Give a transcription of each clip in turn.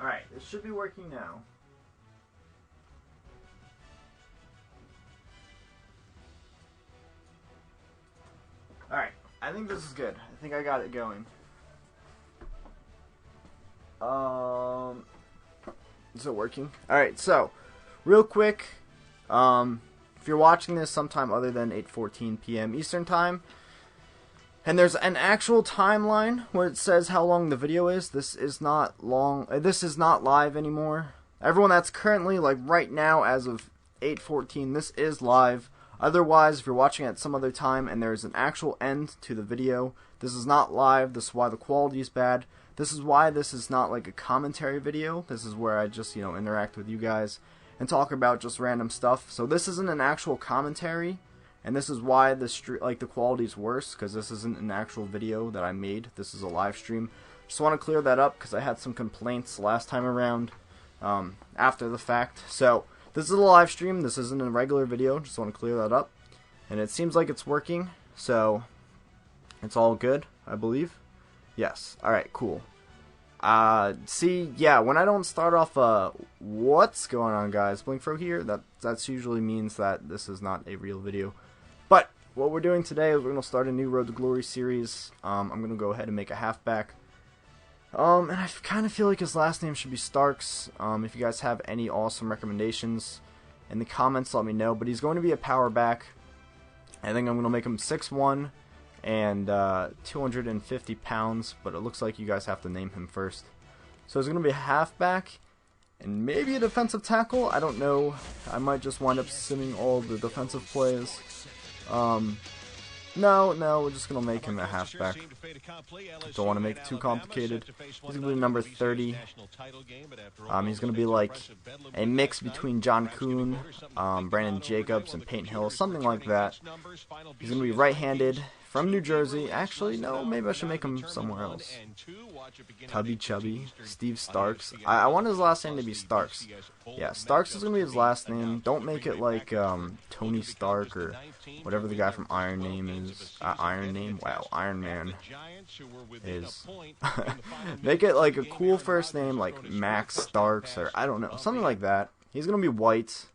Alright, it should be working now. Alright, I think this is good. I think I got it going. Is it working? Alright, so, real quick, if you're watching this sometime other than 8:14 p.m. Eastern Time, and there's an actual timeline where it says how long the video is, this is not live anymore. Everyone that's currently, like right now, as of 8:14, this is live. Otherwise, if you're watching at some other time and there's an actual end to the video, this is not live. This is why the quality is bad. This is why this is not like a commentary video. This is where I just, interact with you guys and talk about just random stuff. So this isn't an actual commentary, and this is why the quality is worse, because this isn't an actual video that I made. This is a live stream. Just want to clear that up because I had some complaints last time around after the fact. So this is a live stream. This isn't a regular video. Just want to clear that up. And it seems like it's working, so it's all good, I believe. Yes. Alright, cool. When I don't start off, what's going on, guys? blinkFRO here. That usually means that this is not a real video. But what we're doing today is we're going to start a new Road to Glory series. I'm going to go ahead and make a halfback. And I kind of feel like his last name should be Starks. If you guys have any awesome recommendations in the comments, let me know. But he's going to be a power back. I think I'm going to make him 6'1". And 250 pounds, but it looks like you guys have to name him first. So it's going to be a halfback and maybe a defensive tackle. I don't know. I might just wind up simming all the defensive plays. No, we're just going to make him a halfback. Don't want to make it too complicated. He's going to be number 30. He's going to be like a mix between John Kuhn, Brandon Jacobs, and Peyton Hill, something like that. He's going to be right-handed, from New Jersey. Actually, no, maybe I should make him somewhere else. Tubby Chubby, Steve Starks. I want his last name to be Starks. Yeah, Starks is going to be his last name. Don't make it like Tony Stark or whatever the guy from Iron Name is. Iron Name? Wow, Iron Man is. Make it like a cool first name like Max Starks or I don't know, something like that. He's going to be white.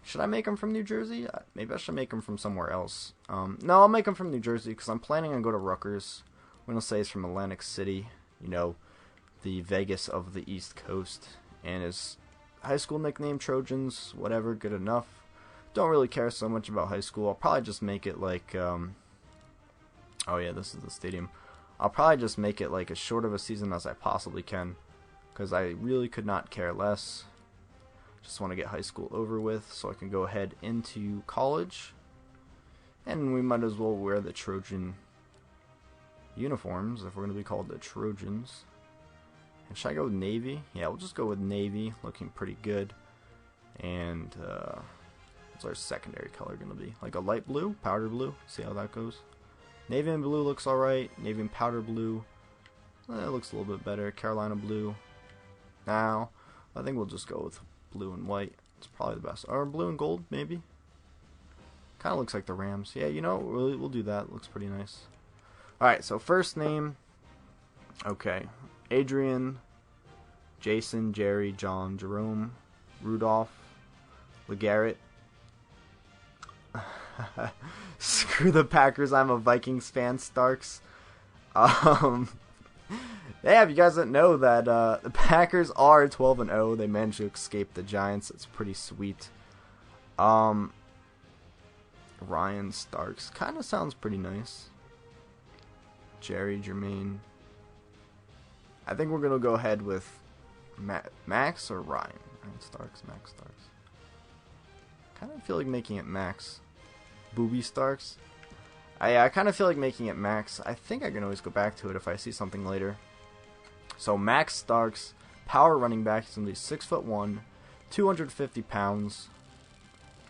Should I make him from New Jersey? Maybe I should make him from somewhere else. No, I'll make him from New Jersey because I'm planning on going to Rutgers. I'm going to say he's from Atlantic City, the Vegas of the East Coast. And his high school nickname, Trojans, whatever, good enough. Don't really care so much about high school. I'll probably just make it like, oh yeah, this is the stadium. I'll probably just make it like as short of a season as I possibly can because I really could not care less. Just want to get high school over with so I can go ahead into college. And we might as well wear the Trojan uniforms if we're going to be called the Trojans. And should I go with Navy? Yeah, we'll just go with Navy. Looking pretty good. And what's our secondary color going to be? Like a light blue? Powder blue? See how that goes. Navy and blue looks alright. Navy and powder blue. It looks a little bit better. Carolina blue. Now, I think we'll just go with blue and white. It's probably the best. Or blue and gold, maybe. Kind of looks like the Rams. Yeah, we'll do that. Looks pretty nice. Alright, so first name. Okay. Adrian, Jason, Jerry, John, Jerome, Rudolph, LeGarrette. Screw the Packers. I'm a Vikings fan, Starks. Yeah, if you guys didn't know that the Packers are 12-0, they managed to escape the Giants. It's pretty sweet. Ryan Starks kind of sounds pretty nice. Jerry, Jermaine. I think we're gonna go ahead with Max or Ryan. Ryan Starks, Max Starks. Kind of feel like making it Max. Booby Starks. I kind of feel like making it Max. I think I can always go back to it if I see something later. So Max Starks, power running back. He's going to be 6'1", 250 pounds.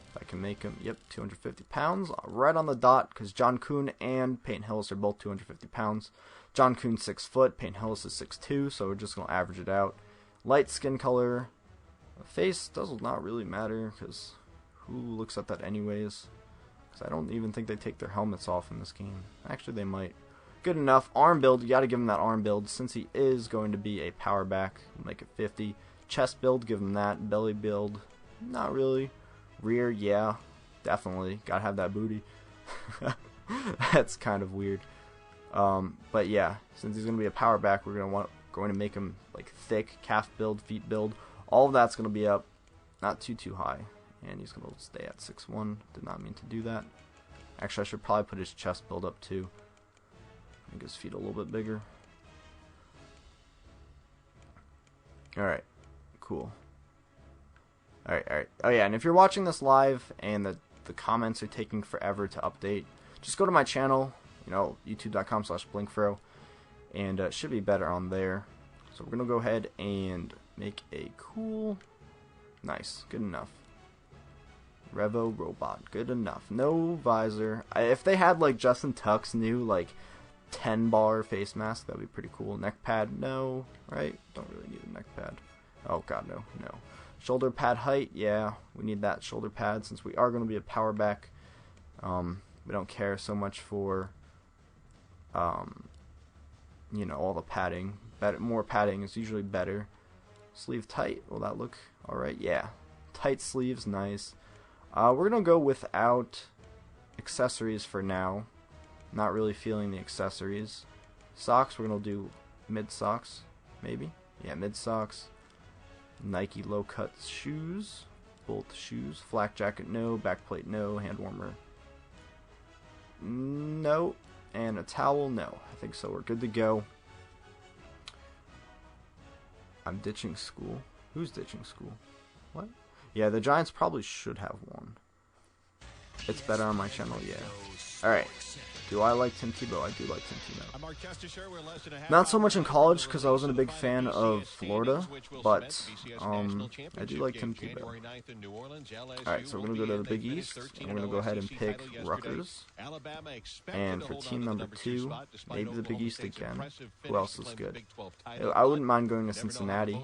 If I can make him, yep, 250 pounds. Right on the dot, because John Kuhn and Peyton Hillis are both 250 pounds. John Kuhn's 6 foot, Peyton Hillis is 6'2", so we're just going to average it out. Light skin color. Face does not really matter, because who looks at that anyways? Because I don't even think they take their helmets off in this game. Actually, they might. Good enough. Arm build, you got to give him that arm build since he is going to be a power back. Make it 50. Chest build, give him that. Belly build, not really. Rear, yeah, definitely. Got to have that booty. That's kind of weird. But yeah, since he's going to be a power back, we're going to make him like thick. Calf build, feet build. All of that's going to be up. Not too high. And he's going to stay at 6'1". Did not mean to do that. Actually, I should probably put his chest build up too. Make his feet a little bit bigger. Alright. Cool. Alright. Oh yeah, and if you're watching this live and the comments are taking forever to update, just go to my channel, you know, youtube.com/blinkFRO, and it should be better on there. So we're going to go ahead and make a cool... Nice. Good enough. Revo robot. Good enough. No visor. If they had like Justin Tuck's new like 10-bar face mask, that'd be pretty cool. Neck pad, no. Right? Don't really need a neck pad. Oh god, no. Shoulder pad height, yeah. We need that shoulder pad since we are going to be a power back. We don't care so much for you know, all the padding. More padding is usually better. Sleeve tight, will that look alright? Yeah. Tight sleeves, nice. We're going to go without accessories for now. Not really feeling the accessories. Socks, we're going to do mid socks, maybe. Yeah, mid socks. Nike low cut shoes. Both shoes. Flak jacket, no. Back plate, no. Hand warmer, no. And a towel, no. I think so. We're good to go. I'm ditching school. Who's ditching school? What? Yeah, the Giants probably should have one. It's better on my channel, yeah. Alright. Do I like Tim Tebow? I do like Tim Tebow. Not so much in college because I wasn't a big fan of Florida, but I do like Tim Tebow. Alright, so we're going to go to the Big East, and we're going to go ahead and pick Rutgers. And for team number 2, maybe the Big East again. Who else is good? I wouldn't mind going to Cincinnati.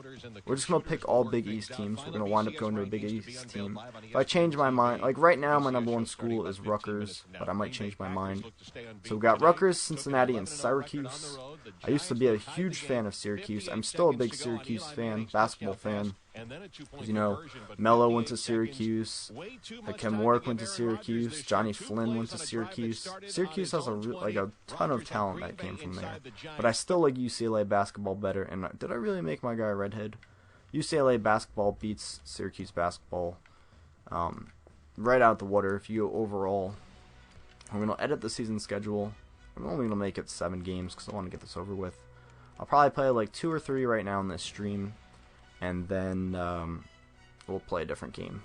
We're just going to pick all Big East teams. We're going to wind up going to a Big East team. If I change my mind, like right now my number 1 school is Rutgers, but I might change my mind. So we got Rutgers, Cincinnati, and Syracuse. I used to be a huge fan of Syracuse. I'm still a big Syracuse fan, basketball fan. You know, Melo went to Syracuse, Hakeem Warwick went to Syracuse, Johnny Flynn went to Syracuse. Syracuse has a ton of talent that came from there. But I still like UCLA basketball better. And did I really make my guy a redhead? UCLA basketball beats Syracuse basketball right out the water if you go overall. We're going to edit the season schedule. I'm only going to make it 7 games because I want to get this over with. I'll probably play like 2 or 3 right now in this stream. And then we'll play a different game.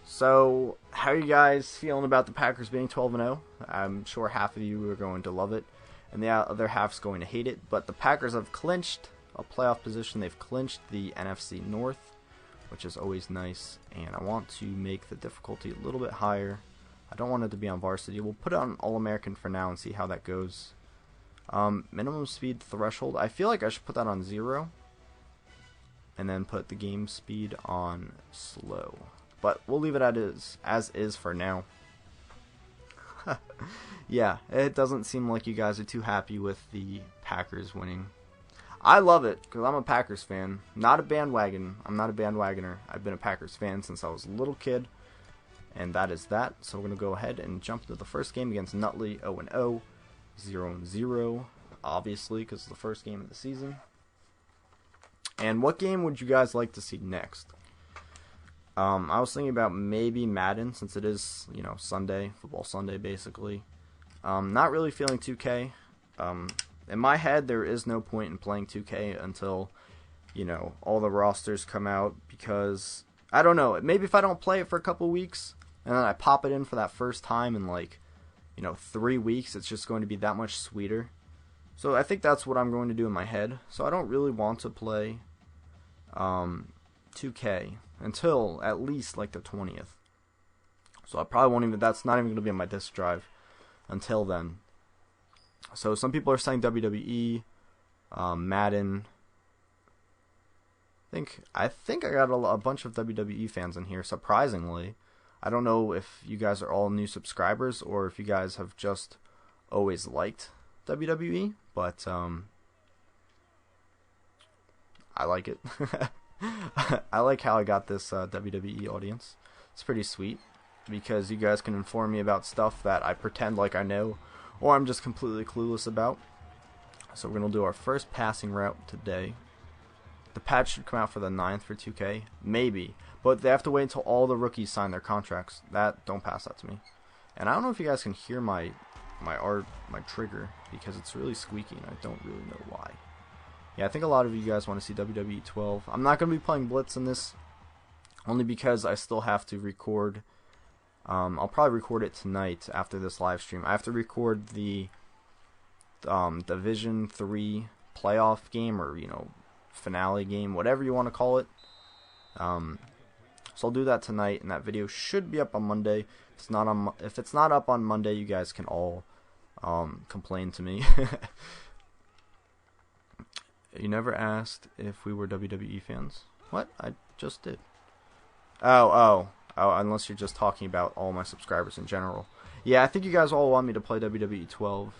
So, how are you guys feeling about the Packers being 12-0? I'm sure half of you are going to love it. And the other half's going to hate it. But the Packers have clinched a playoff position. They've clinched the NFC North, which is always nice, and I want to make the difficulty a little bit higher. I don't want it to be on varsity. We'll put it on All-American for now and see how that goes. Minimum speed threshold, I feel like I should put that on 0, and then put the game speed on slow. But we'll leave it as is for now. Yeah, it doesn't seem like you guys are too happy with the Packers winning. I love it, because I'm a Packers fan. Not a bandwagon. I'm not a bandwagoner. I've been a Packers fan since I was a little kid. And that is that. So we're going to go ahead and jump into the first game against Nutley, 0-0. 0-0, obviously, because it's the first game of the season. And what game would you guys like to see next? I was thinking about maybe Madden, since it is, you know, Sunday, football Sunday, basically. Not really feeling 2K. In my head, there is no point in playing 2K until, you know, all the rosters come out, because, I don't know, maybe if I don't play it for a couple weeks, and then I pop it in for that first time in, like, you know, 3 weeks, it's just going to be that much sweeter. So I think that's what I'm going to do in my head. So I don't really want to play 2K until at least, like, the 20th. So I probably won't even, that's not even going to be on my disk drive until then. So some people are saying WWE, Madden. I think I got a bunch of WWE fans in here, surprisingly. I don't know if you guys are all new subscribers or if you guys have just always liked WWE, but I like it. I like how I got this WWE audience. It's pretty sweet because you guys can inform me about stuff that I pretend like I know or I'm just completely clueless about. So we're going to do our first passing route today. The patch should come out for the 9th for 2K. Maybe. But they have to wait until all the rookies sign their contracts. Don't pass that to me. And I don't know if you guys can hear my trigger because it's really squeaky and I don't really know why. Yeah, I think a lot of you guys want to see WWE 12. I'm not going to be playing Blitz in this only because I still have to record. I'll probably record it tonight after this live stream. I have to record the Division 3 playoff game, or finale game, whatever you want to call it. So I'll do that tonight, and that video should be up on Monday. If it's not up on Monday, you guys can all complain to me. You never asked if we were WWE fans. What? I just did. Oh, unless you're just talking about all my subscribers in general. Yeah, I think you guys all want me to play WWE 12.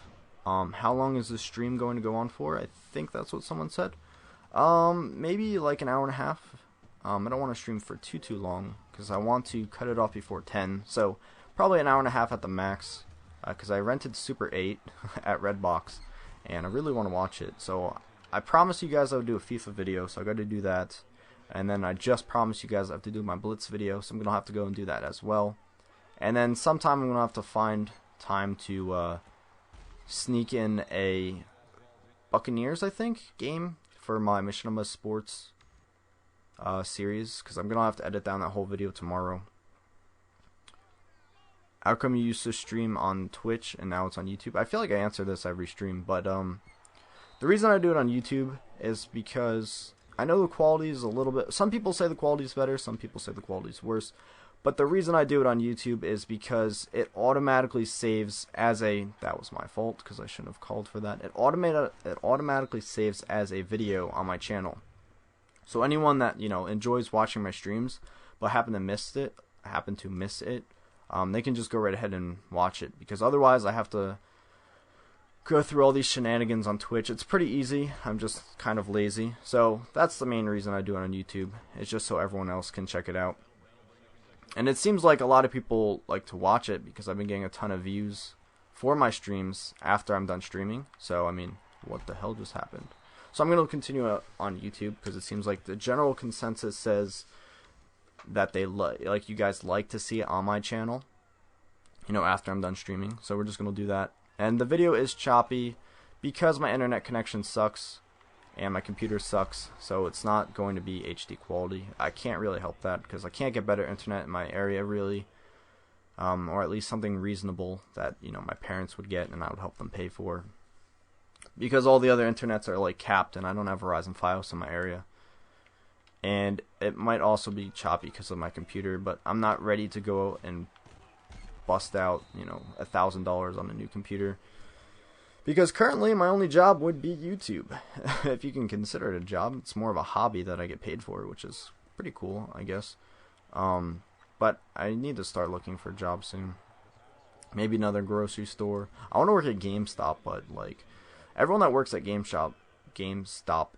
How long is this stream going to go on for? I think that's what someone said. Maybe like an hour and a half. I don't want to stream for too long because I want to cut it off before 10. So probably an hour and a half at the max because I rented Super 8 at Redbox and I really want to watch it. So I promised you guys I would do a FIFA video, so I got to do that. And then I just promised you guys I have to do my Blitz video, so I'm going to have to go and do that as well. And then sometime I'm going to have to find time to sneak in a Buccaneers, I think, game for my Machinima Sports series, because I'm going to have to edit down that whole video tomorrow. How come you used to stream on Twitch and now it's on YouTube? I feel like I answer this every stream, but the reason I do it on YouTube is because I know the quality is a little bit... Some people say the quality is better, some people say the quality is worse. But the reason I do it on YouTube is because it automatically saves as a... That was my fault, because I shouldn't have called for that. It automatically saves as a video on my channel. So anyone that, enjoys watching my streams, but happen to miss it, they can just go right ahead and watch it. Because otherwise I have to go through all these shenanigans on Twitch. It's pretty easy. I'm just kind of lazy. So that's the main reason I do it on YouTube. It's just so everyone else can check it out. And it seems like a lot of people like to watch it because I've been getting a ton of views for my streams after I'm done streaming. So, I mean, what the hell just happened? So I'm going to continue on YouTube because it seems like the general consensus says that they you guys like to see it on my channel, after I'm done streaming. So we're just going to do that. And the video is choppy because my internet connection sucks and my computer sucks, so it's not going to be HD quality. I can't really help that because I can't get better internet in my area really, or at least something reasonable that my parents would get and I would help them pay for, because all the other internets are like capped and I don't have Verizon Fios in my area. And it might also be choppy because of my computer, but I'm not ready to go and bust out $1,000 on a new computer, because currently my only job would be YouTube. If you can consider it a job, it's more of a hobby that I get paid for, which is pretty cool, I guess. But I need to start looking for a job soon. Maybe another grocery store. I want to work at GameStop, but like everyone that works at GameStop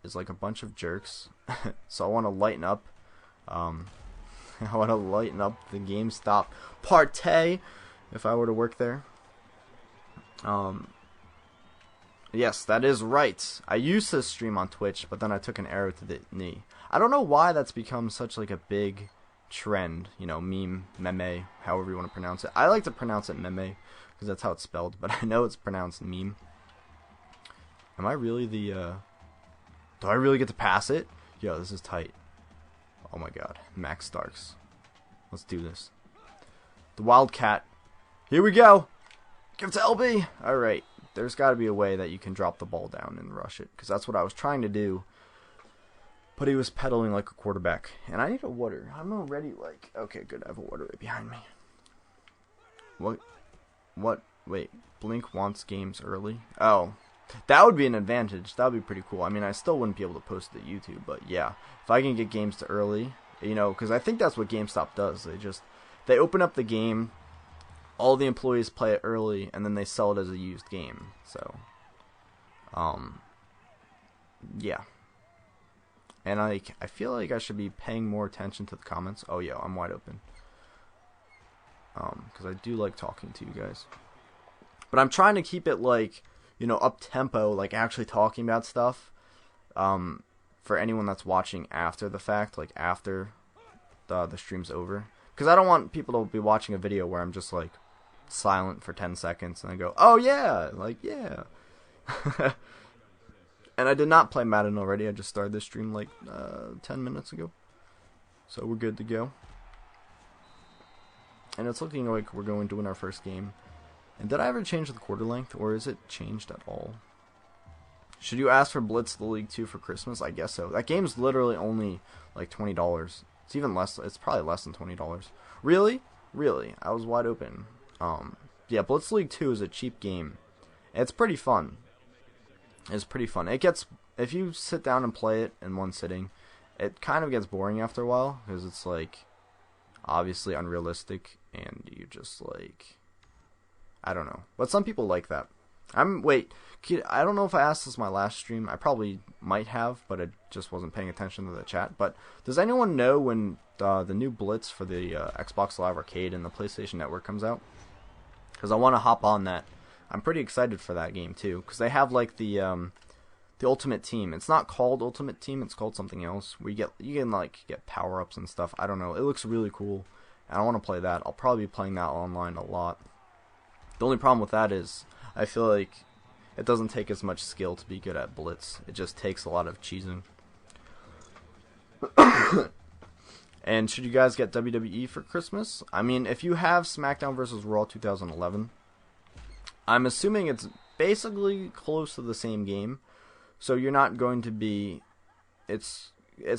is like a bunch of jerks. So I want to lighten up. I want to lighten up the GameStop partay if I were to work there. Yes, that is right. I used to stream on Twitch, but then I took an arrow to the knee. I don't know why that's become such like a big trend, meme, however you want to pronounce it. I like to pronounce it meme because that's how it's spelled, but I know it's pronounced meme. Am I really the do I really get to pass it? Yo, this is tight. Oh my god, Max Starks. Let's do this. The Wildcat. Here we go. Give it to LB. Alright, there's got to be a way that you can drop the ball down and rush it, because that's what I was trying to do. But he was pedaling like a quarterback. And I need a water. I'm already like... Okay, good. I have a water right behind me. What? Wait. Blink wants games early? Oh. That would be an advantage. That would be pretty cool. I mean, I still wouldn't be able to post it to YouTube, but yeah. If I can get games to early, because I think that's what GameStop does. they open up the game, all the employees play it early, and then they sell it as a used game. So, yeah. And I feel like I should be paying more attention to the comments. Oh, yeah, I'm wide open. Because I do like talking to you guys. But I'm trying to keep it, like, you know, up-tempo, like actually talking about stuff. For anyone that's watching after the fact, like after the stream's over. Because I don't want people to be watching a video where I'm just, like, silent for 10 seconds and I go, oh, yeah, like, yeah. And I did not play Madden already. I just started this stream like 10 minutes ago. So we're good to go. And it's looking like we're going to win our first game. And did I ever change the quarter length, or is it changed at all? Should you ask for Blitz the League 2 for Christmas? I guess so. That game's literally only like $20. It's even less. It's probably less than $20. Really? Really? I was wide open. Yeah, Blitz League 2 is a cheap game. It's pretty fun. It's pretty fun. It gets, if you sit down and play it in one sitting, it kind of gets boring after a while, because it's like obviously unrealistic, and you just like, I don't know. But some people like that. Wait, I don't know if I asked this my last stream. I probably might have, but I just wasn't paying attention to the chat. But does anyone know when the new Blitz for the Xbox Live Arcade and the PlayStation Network comes out? Because I want to hop on that. I'm pretty excited for that game too, because they have like the Ultimate Team. It's not called Ultimate Team; it's called something else. Where you can like get power ups and stuff. I don't know. It looks really cool, and I want to play that. I'll probably be playing that online a lot. The only problem with that is I feel like it doesn't take as much skill to be good at Blitz. It just takes a lot of cheesing. And should you guys get WWE for Christmas? I mean, if you have SmackDown vs. Raw 2011, I'm assuming it's basically close to the same game. So you're not going to be... It's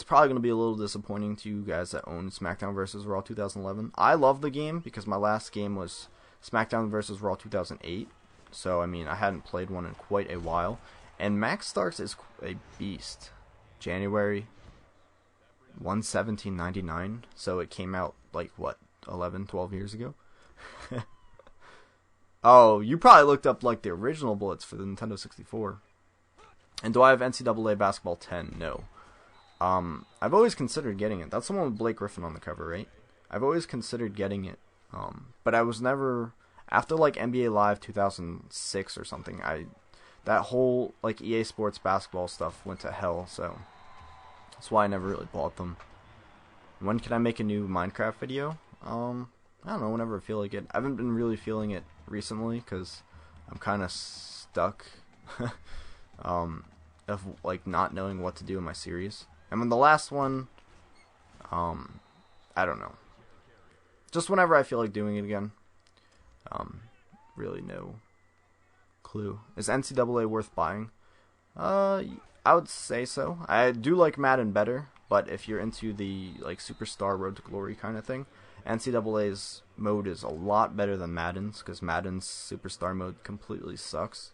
probably going to be a little disappointing to you guys that own SmackDown vs. Raw 2011. I love the game because my last game was SmackDown vs. Raw 2008. So, I mean, I hadn't played one in quite a while. And Max Starks is a beast. January 1/17/99. So it came out, like, what, 11, 12 years ago? Oh, you probably looked up, like, the original Blitz for the Nintendo 64. And do I have NCAA Basketball 10? No. I've always considered getting it. That's the one with Blake Griffin on the cover, right? I've always considered getting it. But I was never... After, like, NBA Live 2006 or something, that whole, like, EA Sports basketball stuff went to hell, so... That's why I never really bought them. When can I make a new Minecraft video? I don't know, whenever I feel like it. I haven't been really feeling it recently, because I'm kind of stuck of, like, not knowing what to do in my series. And when the last one, I don't know. Just whenever I feel like doing it again. Really no clue. Is NCAA worth buying? I would say so. I do like Madden better, but if you're into the like Superstar Road to Glory kind of thing, NCAA's mode is a lot better than Madden's, because Madden's Superstar mode completely sucks.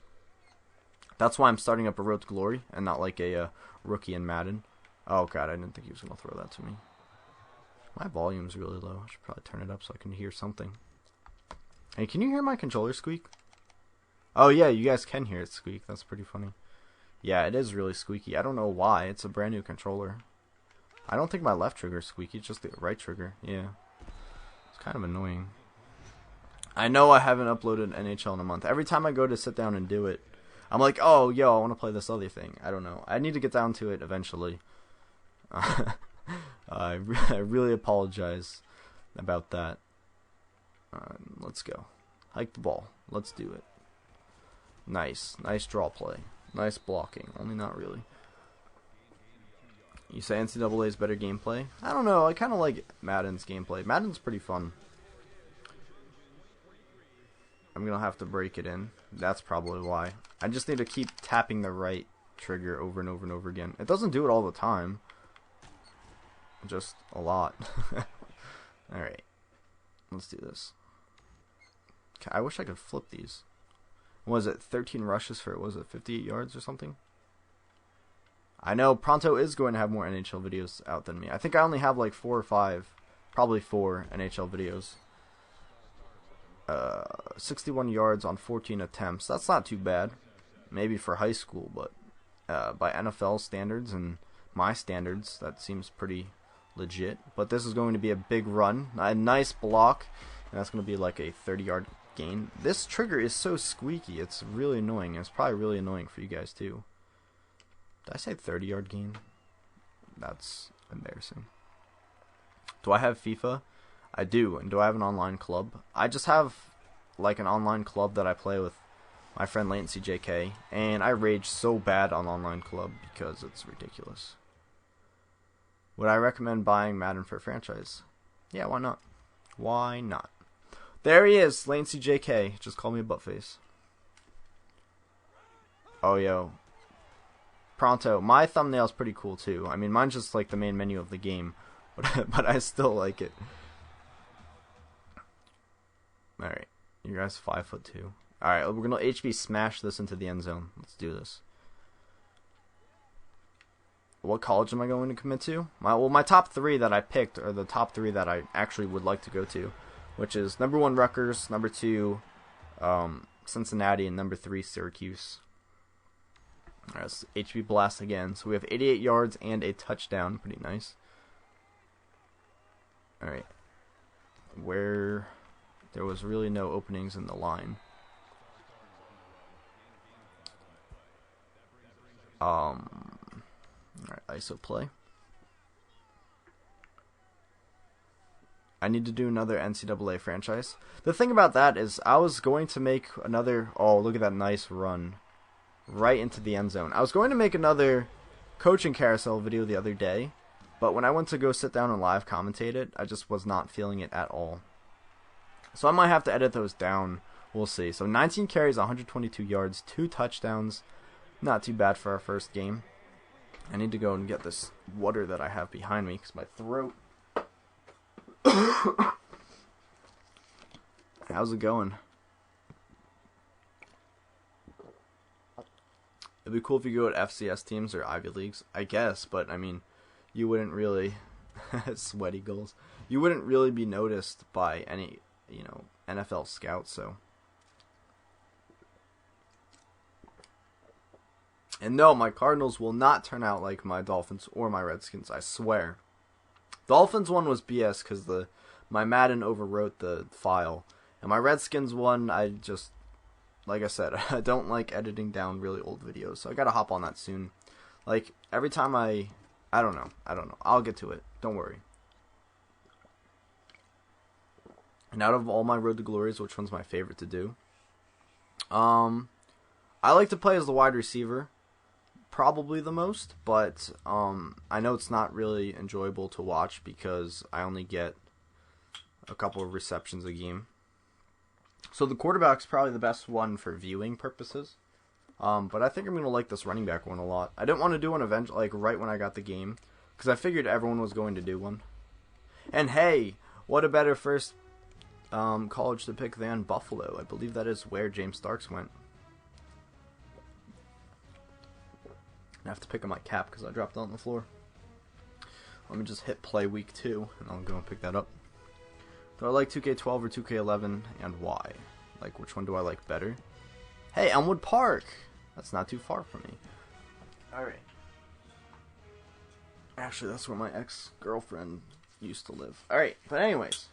That's why I'm starting up a Road to Glory and not like a rookie in Madden. Oh god, I didn't think he was gonna throw that to me. My volume's really low. I should probably turn it up so I can hear something. Hey, can you hear my controller squeak? Oh yeah, you guys can hear it squeak. That's pretty funny. Yeah, it is really squeaky. I don't know why. It's a brand new controller. I don't think my left trigger is squeaky. It's just the right trigger. Yeah. It's kind of annoying. I know I haven't uploaded NHL in a month. Every time I go to sit down and do it, I'm like, oh, yo, I want to play this other thing. I don't know. I need to get down to it eventually. I really apologize about that. Let's go. Hike the ball. Let's do it. Nice. Nice draw play. Nice blocking. Only not really. You say NCAA is better gameplay? I don't know. I kind of like Madden's gameplay. Madden's pretty fun. I'm going to have to break it in. That's probably why. I just need to keep tapping the right trigger over and over and over again. It doesn't do it all the time. Just a lot. Alright. Let's do this. I wish I could flip these. What was it? 13 rushes for, was it 58 yards or something? I know Pronto is going to have more NHL videos out than me. I think I only have like 4 or 5, probably 4 NHL videos. 61 yards on 14 attempts. That's not too bad. Maybe for high school, but by NFL standards and my standards, that seems pretty legit. But this is going to be a big run, a nice block, and that's going to be like a 30-yard gain. This trigger is so squeaky. It's really annoying. It's probably really annoying for you guys too. Did I say 30-yard gain? That's embarrassing. Do I have FIFA? I do. And do I have an online club? I just have like an online club that I play with my friend Latency JK, and I rage so bad on online club because it's ridiculous. Would I recommend buying Madden for a franchise? Yeah, why not? Why not? There he is, Latency JK. Just call me a buttface. Oh, yo. Pronto. My thumbnail's pretty cool, too. I mean, mine's just like the main menu of the game, but I still like it. Alright. You guys 5'2". Alright, we're going to HB smash this into the end zone. Let's do this. What college am I going to commit to? My top 3 that I picked are the top 3 that I actually would like to go to, which is number 1 Rutgers, number 2 Cincinnati, and number 3 Syracuse. Alright, let's HB blast again. So we have 88 yards and a touchdown. Pretty nice. Alright. Where there was really no openings in the line. Alright, ISO play. I need to do another NCAA franchise. The thing about that is I was going to make another... Oh, look at that nice run. Right into the end zone. I was going to make another coaching carousel video the other day, but when I went to go sit down and live commentate it, I just was not feeling it at all. So I might have to edit those down. We'll see. So 19 carries, 122 yards, 2 touchdowns. Not too bad for our first game. I need to go and get this water that I have behind me because my throat... How's it going? It'd be cool if you go at FCS teams or Ivy Leagues, I guess, but I mean, you wouldn't really... Sweaty goals. You wouldn't really be noticed by any, NFL scouts, so... And no, my Cardinals will not turn out like my Dolphins or my Redskins, I swear. Dolphins one was BS because my Madden overwrote the file. And my Redskins one, I just, like I said, I don't like editing down really old videos. So I gotta hop on that soon. Like, every time I don't know. I'll get to it. Don't worry. And out of all my Road to Glories, which one's my favorite to do? I like to play as the wide receiver. Probably the most, but I know it's not really enjoyable to watch because I only get a couple of receptions a game. So the quarterback's probably the best one for viewing purposes. But I think I'm going to like this running back one a lot. I didn't want to do one like right when I got the game because I figured everyone was going to do one. And hey, what a better first college to pick than Buffalo. I believe that is where James Starks went. I have to pick up my cap because I dropped it on the floor. Let me just hit play week 2 and I'll go and pick that up. Do I like 2K12 or 2K11 and why? Like, which one do I like better? Hey, Elmwood Park! That's not too far from me. Alright. Actually, that's where my ex-girlfriend used to live. Alright, but anyways.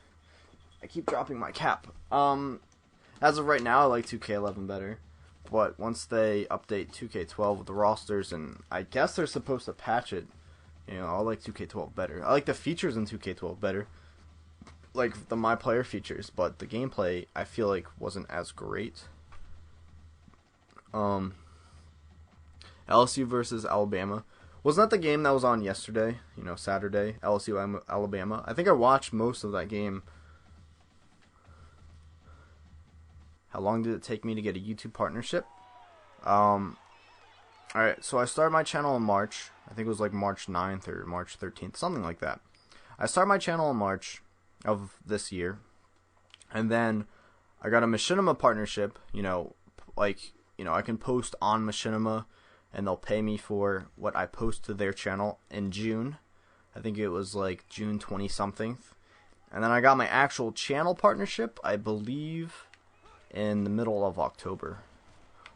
I keep dropping my cap. As of right now, I like 2K11 better. But once they update 2K12 with the rosters, and I guess they're supposed to patch it, I like 2K12 better. I like the features in 2K12 better, like the My Player features, but the gameplay I feel like wasn't as great. LSU versus Alabama. Wasn't that the game that was on yesterday? Saturday, LSU Alabama. I think I watched most of that game. How long did it take me to get a YouTube partnership? Alright, so I started my channel in March. I think it was like March 9th or March 13th, something like that. I started my channel in March of this year. And then I got a Machinima partnership. I can post on Machinima and they'll pay me for what I post to their channel in June. I think it was like June 20-something. And then I got my actual channel partnership, I believe, in the middle of October.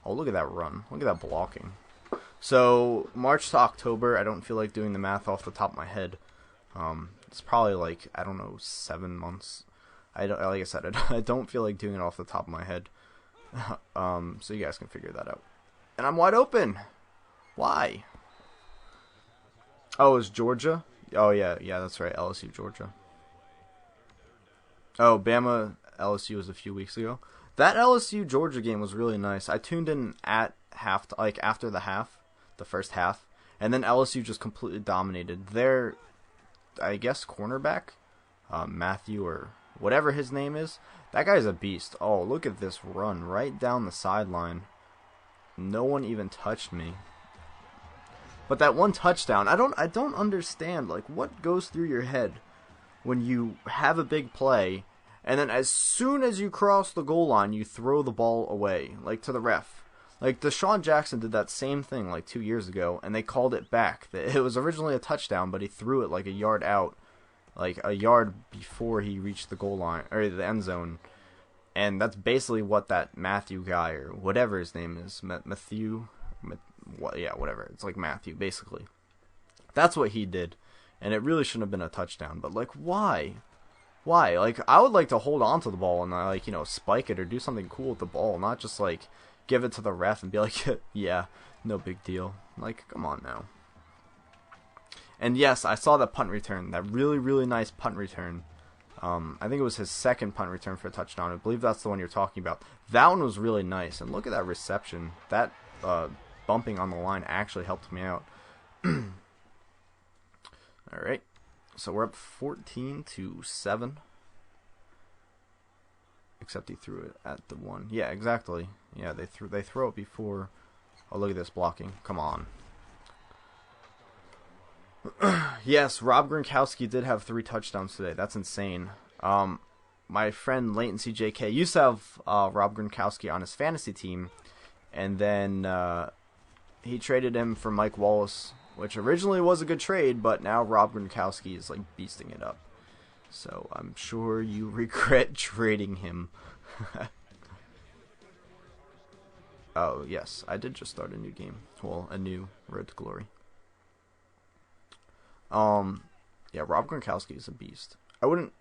Oh, look at that run. Look at that blocking. So, March to October, I don't feel like doing the math off the top of my head. It's probably like, I don't know, 7 months. Like I said, I don't feel like doing it off the top of my head. So you guys can figure that out. And I'm wide open. Why? Oh, it's Georgia? Oh, yeah, that's right. LSU, Georgia. Oh, Bama, LSU was a few weeks ago. That LSU Georgia game was really nice. I tuned in at after the first half, and then LSU just completely dominated. Their, I guess, cornerback, Matthew or whatever his name is, that guy's a beast. Oh, look at this run right down the sideline. No one even touched me. But that one touchdown, I don't understand, like, what goes through your head when you have a big play, and then as soon as you cross the goal line, you throw the ball away, like, to the ref. Like, Deshaun Jackson did that same thing, like, 2 years ago, and they called it back. It was originally a touchdown, but he threw it, like, a yard out, like, a yard before he reached the goal line, or the end zone. And that's basically what that Matthew guy, or whatever his name is, whatever. It's like Matthew, basically. That's what he did. And it really shouldn't have been a touchdown. But, like, why? Why? Like, I would like to hold on to the ball and, like, you know, spike it or do something cool with the ball. Not just, like, give it to the ref and be like, yeah, no big deal. Like, come on now. And, yes, I saw that punt return. That really, really nice punt return. I think it was his second punt return for a touchdown. I believe that's the one you're talking about. That one was really nice. And look at that reception. That, bumping on the line actually helped me out. Alright, so we're up 14-7. Except he threw it at the one. Yeah, exactly. Yeah, they throw it before. Oh, look at this blocking. Come on. Yes, Rob Gronkowski did have 3 touchdowns today. That's insane. My friend Latency JK used to have Rob Gronkowski on his fantasy team, and then he traded him for Mike Wallace, which originally was a good trade, but now Rob Gronkowski is like beasting it up. So I'm sure you regret trading him. Oh, yes, I did just start a new game. Well, a new Road to Glory. Yeah, Rob Gronkowski is a beast. I wouldn't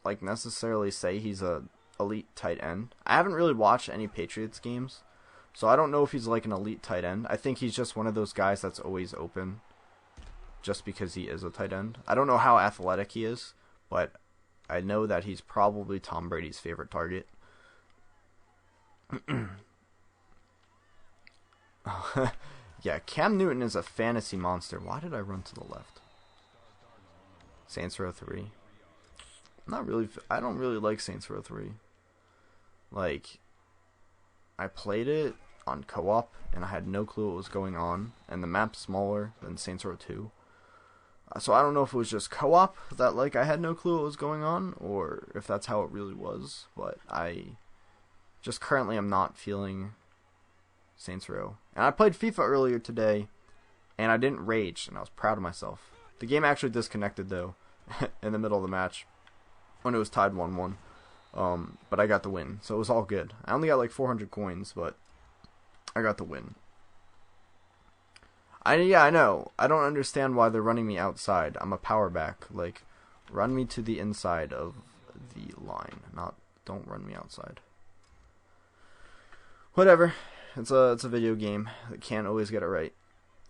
like necessarily say he's a elite tight end. I haven't really watched any Patriots games, so I don't know if he's like an elite tight end. I think he's just one of those guys that's always open just because he is a tight end. I don't know how athletic he is, but I know that he's probably Tom Brady's favorite target. Yeah, Cam Newton is a fantasy monster. Why did I run to the left? Saints Row 3. I don't really like Saints Row 3. Like, I played it on co-op, and I had no clue what was going on, and the map's smaller than Saints Row 2. So I don't know if it was just co-op that, like, I had no clue what was going on, or if that's how it really was, but I just currently am not feeling Saints Row. And I played FIFA earlier today, and I didn't rage, and I was proud of myself. The game actually disconnected, though, in the middle of the match, when it was tied 1-1. But I got the win, so it was all good. I only got like 400 coins, but I got the win. I know. I don't understand why they're running me outside. I'm a power back. Like, run me to the inside of the line. Don't run me outside. Whatever. It's a video game. I can't always get it right.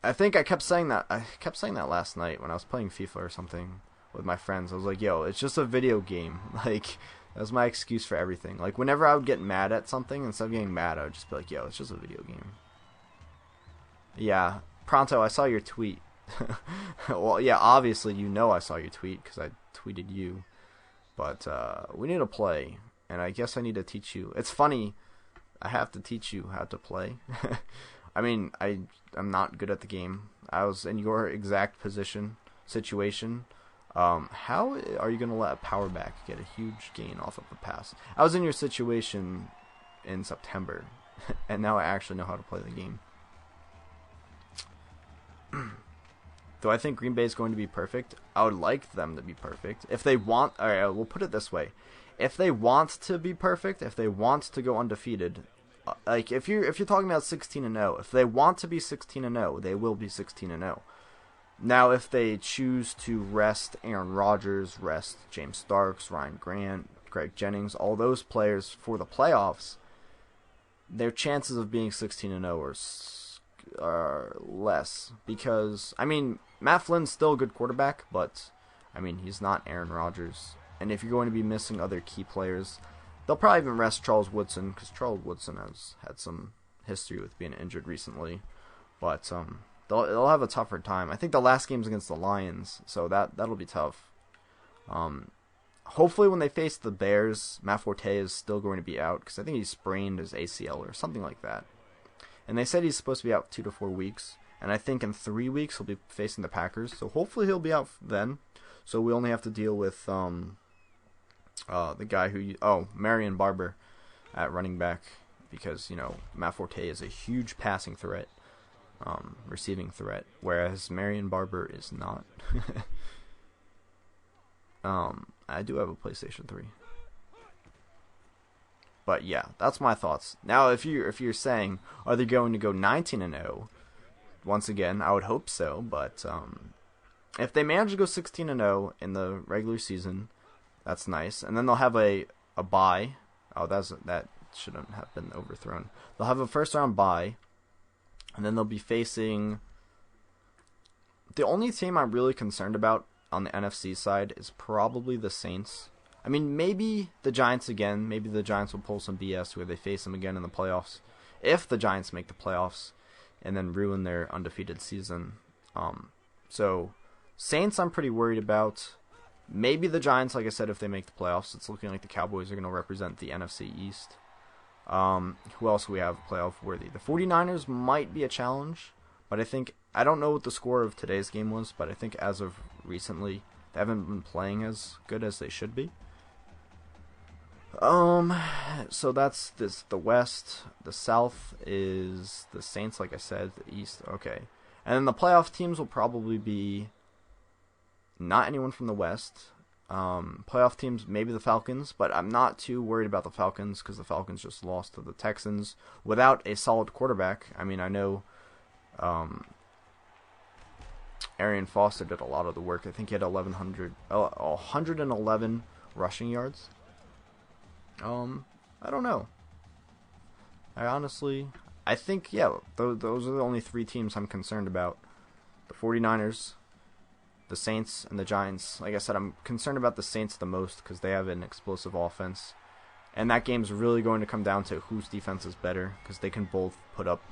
I think I kept saying that. I kept saying that last night when I was playing FIFA or something with my friends. I was like, yo, it's just a video game. Like, that was my excuse for everything. Like, whenever I would get mad at something, instead of getting mad, I would just be like, yo, it's just a video game. Yeah. Pronto, I saw your tweet. Well, yeah, obviously you know I saw your tweet because I tweeted you. But we need to play, and I guess I need to teach you. It's funny, I have to teach you how to play. I mean, I'm not good at the game. I was in your exact situation. How are you going to let a power back get a huge gain off of a pass? I was in your situation in September, and now I actually know how to play the game. Do I think Green Bay is going to be perfect? I would like them to be perfect. If they want, all right, we'll put it this way: if they want to be perfect, if they want to go undefeated, like if you're talking about 16-0, if they want to be 16-0, they will be 16-0. Now, if they choose to rest Aaron Rodgers, rest James Starks, Ryan Grant, Greg Jennings, all those players for the playoffs, their chances of being 16-0 are less because, I mean, Matt Flynn's still a good quarterback, but, I mean, he's not Aaron Rodgers. And if you're going to be missing other key players, they'll probably even rest Charles Woodson, because Charles Woodson has had some history with being injured recently. But they'll have a tougher time. I think the last game's against the Lions, so that'll be tough. Hopefully when they face the Bears, Matt Forte is still going to be out, because I think he sprained his ACL or something like that. And they said he's supposed to be out 2 to 4 weeks. And I think in 3 weeks he'll be facing the Packers. So hopefully he'll be out then. So we only have to deal with the guy Marion Barber at running back. Because, Matt Forte is a huge passing threat, receiving threat. Whereas Marion Barber is not. I do have a PlayStation 3. But yeah, that's my thoughts. Now, if you're saying, are they going to go 19-0? Once again, I would hope so. But if they manage to go 16-0 in the regular season, that's nice. And then they'll have a bye. Oh, that shouldn't have been overthrown. They'll have a first round bye, and then they'll be facing. The only team I'm really concerned about on the NFC side is probably the Saints. I mean, maybe the Giants again. Maybe the Giants will pull some BS where they face them again in the playoffs. If the Giants make the playoffs and then ruin their undefeated season. So, Saints I'm pretty worried about. Maybe the Giants, like I said, if they make the playoffs. It's looking like the Cowboys are going to represent the NFC East. Who else do we have playoff worthy? The 49ers might be a challenge. But I don't know what the score of today's game was. But I think as of recently, they haven't been playing as good as they should be. So that's the West. The South is the Saints, like I said. The East, okay. And then the playoff teams will probably be not anyone from the West. Playoff teams, maybe the Falcons, but I'm not too worried about the Falcons because the Falcons just lost to the Texans without a solid quarterback. I mean, I know Arian Foster did a lot of the work. I think he had 111 rushing yards. I don't know. I think, yeah, those are the only 3 teams I'm concerned about. The 49ers, the Saints, and the Giants. Like I said, I'm concerned about the Saints the most because they have an explosive offense. And that game's really going to come down to whose defense is better because they can both put up,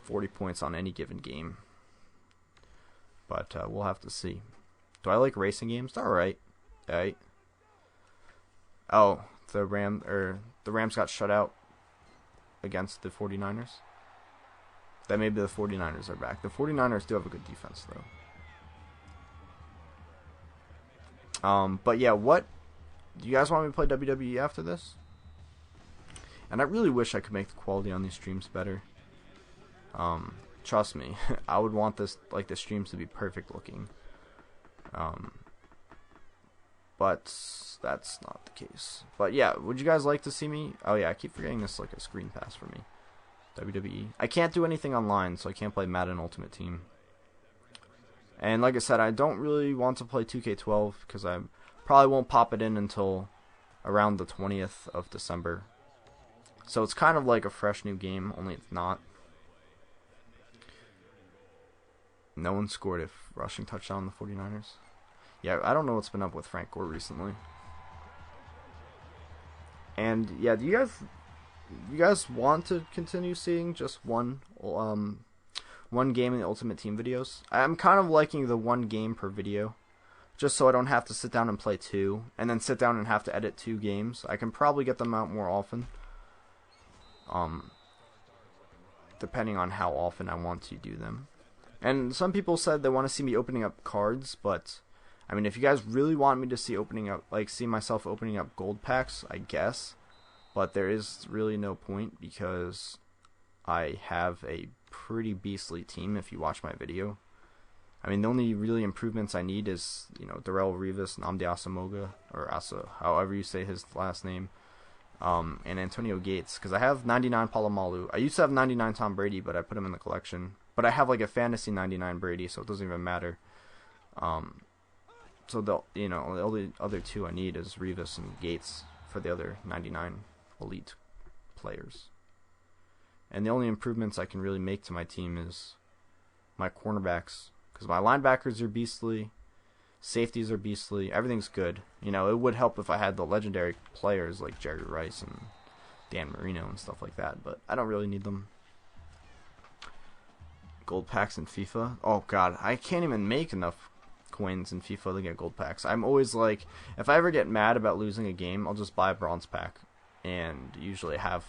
40 points on any given game. But we'll have to see. Do I like racing games? All right. Oh, the Rams got shut out against the 49ers. That maybe the 49ers are back. The 49ers do have a good defense, though. But yeah, what do you guys want me to play WWE after this? And I really wish I could make the quality on these streams better. Trust me, I would want the streams to be perfect looking. But that's not the case. But yeah, would you guys like to see me? Oh yeah, I keep forgetting this is like a screen pass for me. WWE. I can't do anything online, so I can't play Madden Ultimate Team. And like I said, I don't really want to play 2K12 because I probably won't pop it in until around the 20th of December. So it's kind of like a fresh new game, only it's not. No one scored a rushing touchdown on the 49ers. Yeah, I don't know what's been up with Frank Gore recently. And yeah, do you guys want to continue seeing just one game in the Ultimate Team videos? I'm kind of liking the one game per video, just so I don't have to sit down and play 2, and then sit down and have to edit 2 games. I can probably get them out more often. Depending on how often I want to do them. And some people said they want to see me opening up cards, but I mean, if you guys really want me to see myself opening up gold packs, I guess. But there is really no point because I have a pretty beastly team if you watch my video. I mean, the only really improvements I need is, Darrell Rivas, Nnamdi Asamoah, or Asa, however you say his last name, and Antonio Gates, because I have 99 Palomalu. I used to have 99 Tom Brady, but I put him in the collection. But I have like a fantasy 99 Brady, so it doesn't even matter. So the only other two I need is Rivas and Gates for the other 99 elite players. And the only improvements I can really make to my team is my cornerbacks, because my linebackers are beastly, safeties are beastly, everything's good. It would help if I had the legendary players like Jerry Rice and Dan Marino and stuff like that, but I don't really need them. Gold packs in FIFA. Oh god, I can't even make enough coins in FIFA to get gold packs. I'm always like, if I ever get mad about losing a game, I'll just buy a bronze pack, and usually have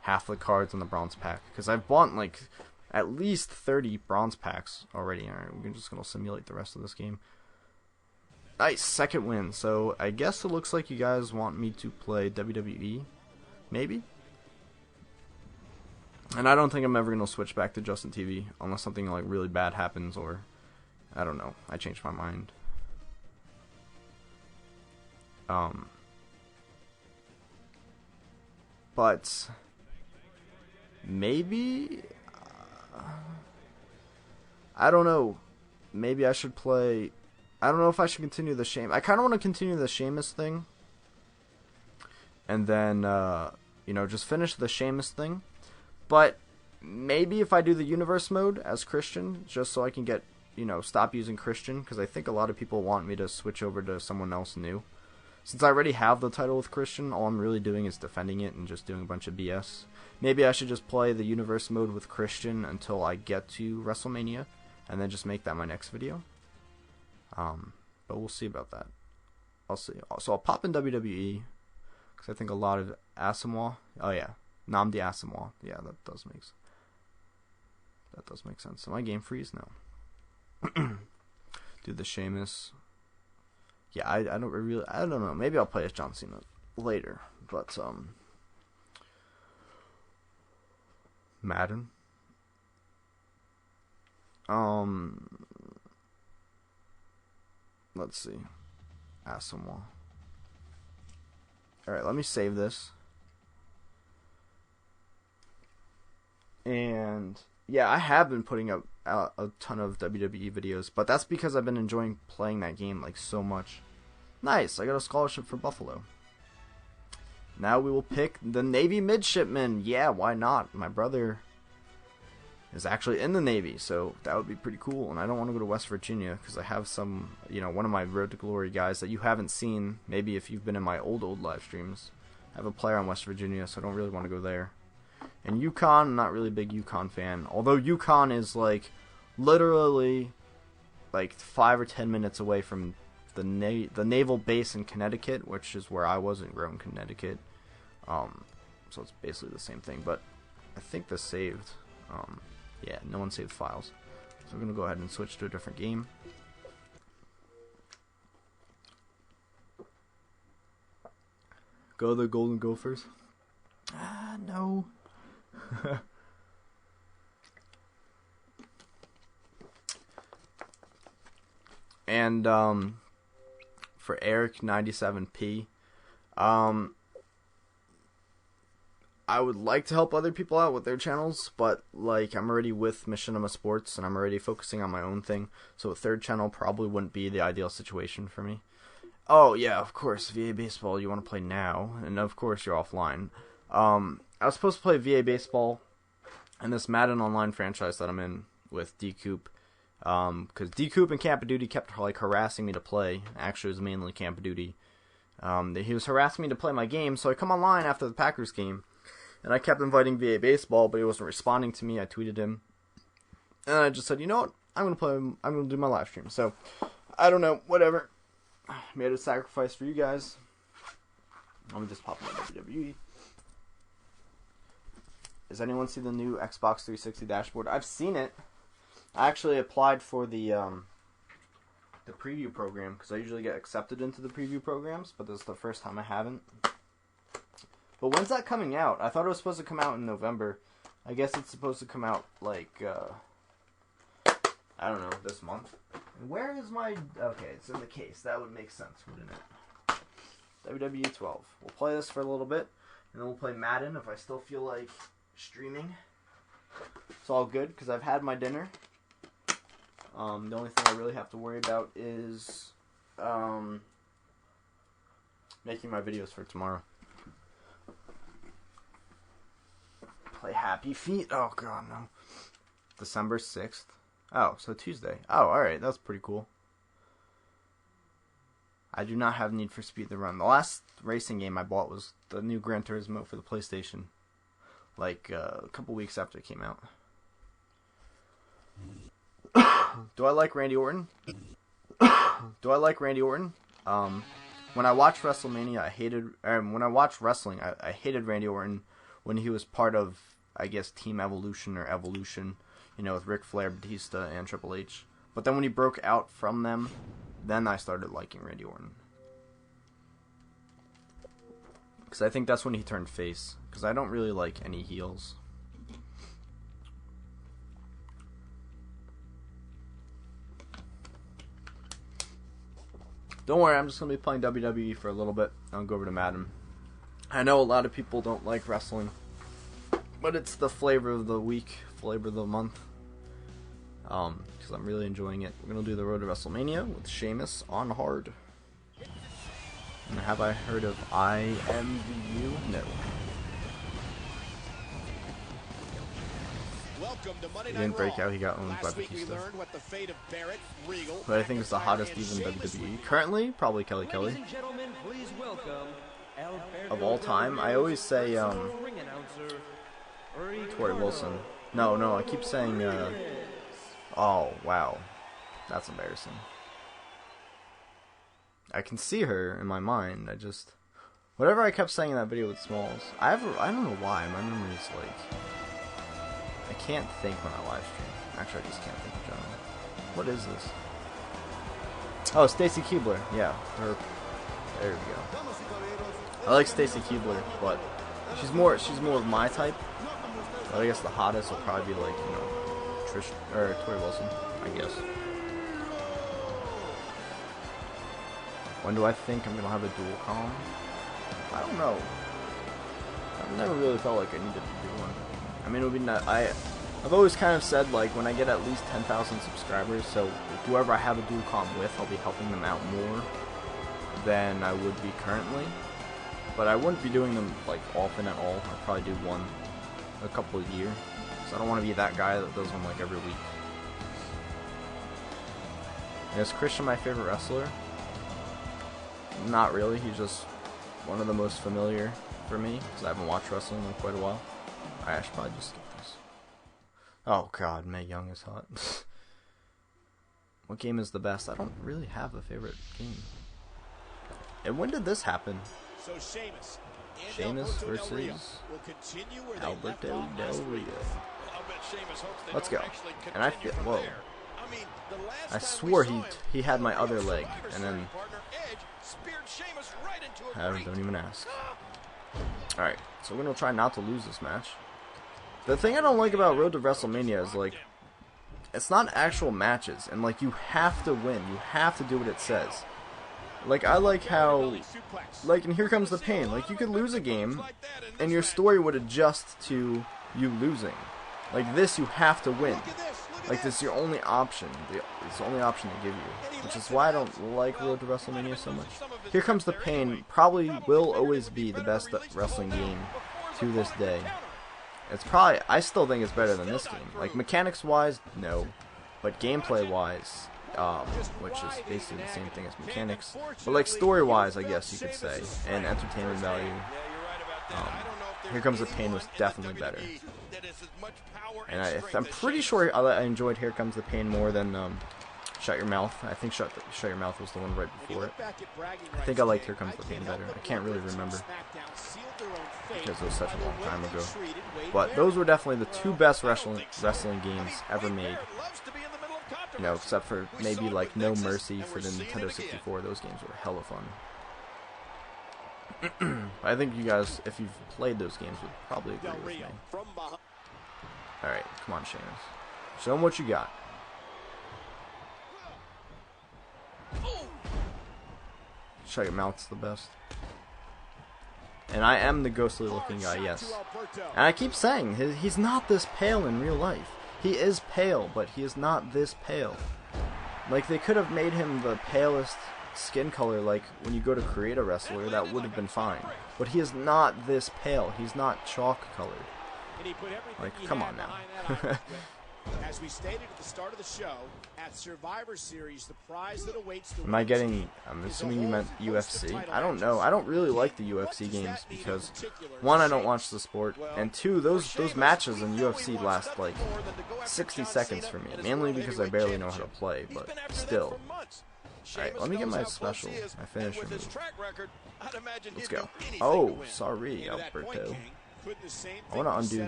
half the cards in the bronze pack, because I've bought like at least 30 bronze packs already. Alright, we're just going to simulate the rest of this game. Nice, second win. So I guess it looks like you guys want me to play WWE, maybe? And I don't think I'm ever going to switch back to Justin TV unless something like really bad happens, or I don't know, I changed my mind. But maybe I don't know. Maybe I should play. I don't know if I should continue the Sheamus. I kind of want to continue the Sheamus thing, and then just finish the Sheamus thing. But maybe if I do the universe mode as Christian, just so I can get stop using Christian, because I think a lot of people want me to switch over to someone else new. Since I already have the title with Christian, all I'm really doing is defending it and just doing a bunch of BS. Maybe I should just play the universe mode with Christian until I get to WrestleMania, and then just make that my next video. But we'll see about that. I'll see. So I'll pop in WWE, because I think a lot of Asamoah. Oh yeah, Nnamdi Asamoah. Yeah, that does make sense. So my game freeze now. Do the Sheamus. Yeah, I don't know. Maybe I'll play as John Cena later, but Madden. Let's see. Asamoah. Alright, let me save this. And yeah, I have been putting up a ton of WWE videos, but that's because I've been enjoying playing that game like so much. Nice, I got a scholarship for Buffalo. Now we will pick the Navy midshipman. Yeah, why not? My brother is actually in the Navy, so that would be pretty cool. And I don't want to go to West Virginia because I have some, one of my Road to Glory guys that you haven't seen. Maybe if you've been in my old live streams, I have a player on West Virginia, so I don't really want to go there. And UConn, I'm not really a big UConn fan. Although UConn is like literally like 5 or 10 minutes away from the naval base in Connecticut, which is where I was in Groton, Connecticut. So it's basically the same thing. But I think this saved. Yeah, no one saved files. So we're gonna go ahead and switch to a different game. Go the Golden Gophers. Ah, no. And for Eric 97P, I would like to help other people out with their channels, but like I'm already with Machinima Sports and I'm already focusing on my own thing, so a third channel probably wouldn't be the ideal situation for me. Oh yeah, of course, VA Baseball you want to play now, and of course you're offline. I was supposed to play VA Baseball in this Madden Online franchise that I'm in with D-Coop, because D-Coop and Camp of Duty kept like harassing me to play. Actually, it was mainly Camp of Duty. He was harassing me to play my game, so I come online after the Packers game, and I kept inviting VA Baseball, but he wasn't responding to me. I tweeted him, and I just said, you know what, I'm gonna do my live stream. So I don't know, whatever. Made a sacrifice for you guys. Let me just pop my WWE. Does anyone see the new Xbox 360 dashboard? I've seen it. I actually applied for the preview program, because I usually get accepted into the preview programs, but this is the first time I haven't. But when's that coming out? I thought it was supposed to come out in November. I guess it's supposed to come out like I don't know, this month. Where is my... Okay, it's in the case. That would make sense, wouldn't it? WWE 12. We'll play this for a little bit, and then we'll play Madden if I still feel like streaming. It's all good, because I've had my dinner. The only thing I really have to worry about is making my videos for tomorrow. Play Happy Feet. Oh, God, no. December 6th. Oh, so Tuesday. Oh, alright. That's pretty cool. I do not have Need for Speed the Run. The last racing game I bought was the new Gran Turismo for the PlayStation. Like, a couple weeks after it came out. Do I like Randy Orton? Do I like Randy Orton? When I watched WrestleMania, I hated... when I watched wrestling, I hated Randy Orton when he was part of, I guess, Team Evolution or Evolution. You know, with Ric Flair, Batista, and Triple H. But then when he broke out from them, then I started liking Randy Orton. Because I think that's when he turned face. Because I don't really like any heels. Don't worry, I'm just going to be playing WWE for a little bit. I'll go over to Madden. I know a lot of people don't like wrestling. But it's the flavor of the week, flavor of the month. Because I'm really enjoying it. We're going to do the Road to WrestleMania with Sheamus on hard. And have I heard of IMVU? No. He didn't break out, he got owned by Batista. But I think it's the hottest even in WWE. Currently, probably Kelly Kelly. Of all time, I always say, Tori Wilson. No, I keep saying, oh, wow. That's embarrassing. I can see her in my mind. Whatever I kept saying in that video with Smalls. I don't know why. My memory's like... I can't think when I live stream. Actually, I just can't think in general. What is this? Oh, Stacy Keibler. Yeah, her. There we go. I like Stacy Keibler, but she's more of my type. But I guess the hottest will probably be like, you know, Trish or Tori Wilson, I guess. When do I think I'm gonna have a dual comm? I don't know. I've never really felt like I needed to do one. I mean, it would be not. I've always kind of said, like, when I get at least 10,000 subscribers, so whoever I have a dual comm with, I'll be helping them out more than I would be currently. But I wouldn't be doing them, like, often at all. I'd probably do one a couple of years. So I don't want to be that guy that does one, like, every week. And is Christian my favorite wrestler? Not really. He's just one of the most familiar for me, because I haven't watched wrestling in quite a while. I should probably just skip this. Oh god, Mae Young is hot. What game is the best? I don't really have a favorite game. And when did this happen? So Sheamus versus Alberto Del Rio. Let's go. And I feel, whoa. I swore he had my other leg, and then don't even ask. Alright, so we're gonna try not to lose this match. The thing I don't like about Road to WrestleMania is, like, it's not actual matches, and, like, you have to win. You have to do what it says. Like, I like how, like, in Here Comes the Pain, like, you could lose a game, and your story would adjust to you losing. Like, this, you have to win. Like, this is your only option. It's the only option they give you. Which is why I don't like Road to WrestleMania so much. Here Comes the Pain probably will always be the best wrestling game to this day. It's probably, I still think it's better than this game. Like, mechanics-wise, no. But gameplay-wise, which is basically the same thing as mechanics. But, like, story-wise, I guess you could say. And entertainment value. Here Comes the Pain was definitely better. And I'm pretty sure I enjoyed Here Comes the Pain more than Shut Your Mouth. I think Shut Your Mouth was the one right before it. I think I liked Here Comes the Pain better. I can't really remember, because it was such a long time ago. But those were definitely the two best wrestling games ever made. You know, except for maybe like No Mercy for the Nintendo 64. Those games were hella fun. I think you guys, if you've played those games, would probably agree with me. Alright, come on, Sheamus. Show them what you got. Tiger Mouth's the best. And I am the ghostly looking guy, yes. And I keep saying, he's not this pale in real life. He is pale, but he is not this pale. Like, they could have made him the palest skin color, like, when you go to create a wrestler, that would have been fine. But he is not this pale. He's not chalk colored. Like, come on now. As we stated at the start of the show, at Survivor Series, the prize that awaits the I'm assuming you meant UFC? I don't know. I don't really like the UFC games because, one, I don't watch the sport, and two, those matches in UFC last like 60 seconds for me, mainly because I barely know how to play, but still. Alright, let me get my special, my finisher move. Let's go. Oh, sorry, Alberto. I want to undo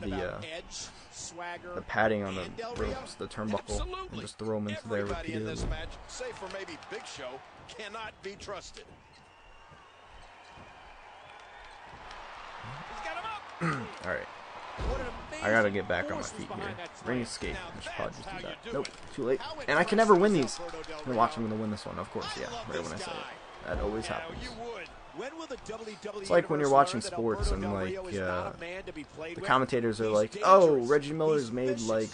the padding on the ropes, the turnbuckle, and just throw them into there repeatedly. Alright. I gotta get back on my feet here. Ring escape. I should probably just do that. Nope, too late. And I can never win these. I'm gonna watch, I'm gonna win this one, of course, yeah. Right when I say it. That always happens. It's like when you're watching sports and like the commentators are like, oh, Reggie Miller's made like,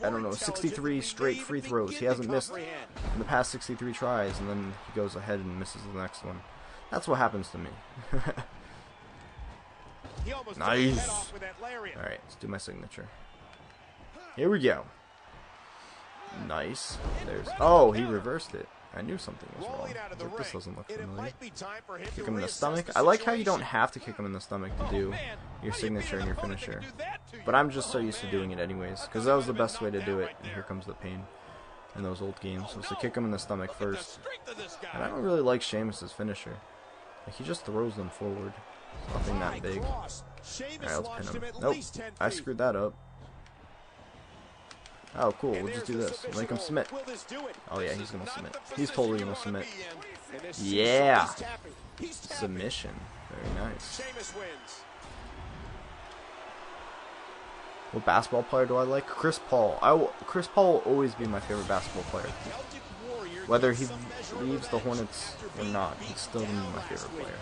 I don't know, 63 straight free throws. He hasn't missed in the past 63 tries, and then he goes ahead and misses the next one. That's what happens to me. Nice. Alright, let's do my signature. Here we go. Nice. There's. Oh, he reversed it. I knew something was wrong. But this doesn't look familiar. Kick him in the stomach. I like how you don't have to kick him in the stomach to do your signature and your finisher. But I'm just so used to doing it anyways, because that was the best way to do it. And here comes the pain in those old games. Was to kick him in the stomach first. And I don't really like Sheamus's finisher. Like, he just throws them forward. It's nothing that big. Alright, let's pin him. Nope, I screwed that up. Oh, cool. We'll just do this. Make him submit. Oh, yeah, he's going to submit. He's totally going to submit. Yeah. Submission. Very nice. What basketball player do I like? Chris Paul. Chris Paul will always be my favorite basketball player. Whether he leaves the Hornets or not, he's still going to be my favorite player.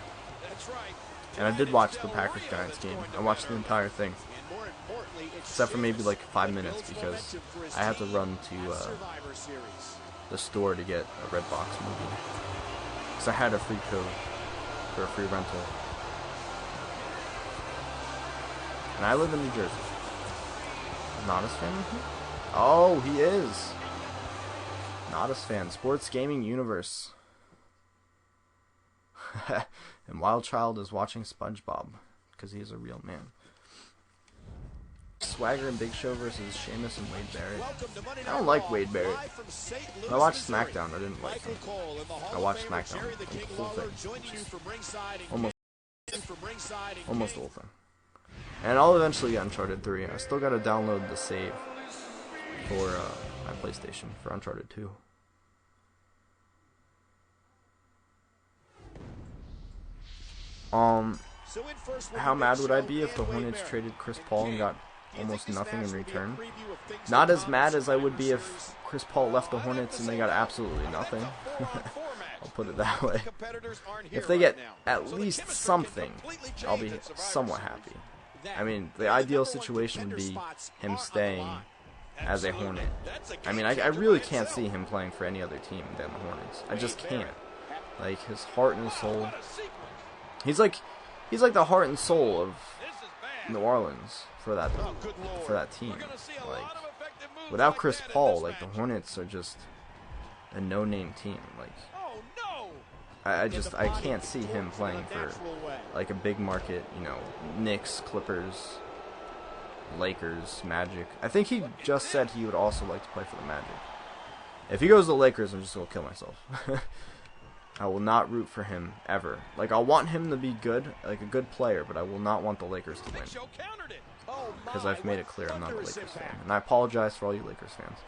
And I did watch the Packers-Giants game. I watched the entire thing. Except for maybe like 5 minutes because I had to run to the store to get a Redbox movie. Because I had a free code for a free rental. And I live in New Jersey. Nodus fan with me? Oh, he is! Nodus fan. Sports Gaming Universe. And Wild Child is watching SpongeBob. Because he is a real man. Swagger and Big Show versus Sheamus and Wade Barrett. I don't like Wade Barrett. When I watched SmackDown, I didn't like him. I watched SmackDown, like the whole thing. Almost the whole thing. And I'll eventually get Uncharted 3. I still gotta download the save for my PlayStation for Uncharted 2. How mad would I be if the Hornets traded Chris Paul and got almost nothing in return? Not as mad as I would be if Chris Paul left the Hornets and they got absolutely nothing. I'll put it that way. If they get at least something, I'll be somewhat happy. I mean, the ideal situation would be him staying as a Hornet. I mean, I really can't see him playing for any other team than the Hornets. I just can't. Like, his heart and soul. He's like the heart and soul of New Orleans for that team. Like, without Chris Paul, like, the Hornets are just a no-name team. Like, I can't see him playing for like a big market, you know, Knicks, Clippers, Lakers, Magic. I think he just said he would also like to play for the Magic. If he goes to the Lakers, I'm just gonna kill myself. I will not root for him ever. Like, I'll want him to be good, like a good player, but I will not want the Lakers to win. Because I've made it clear I'm not a Lakers fan. And I apologize for all you Lakers fans.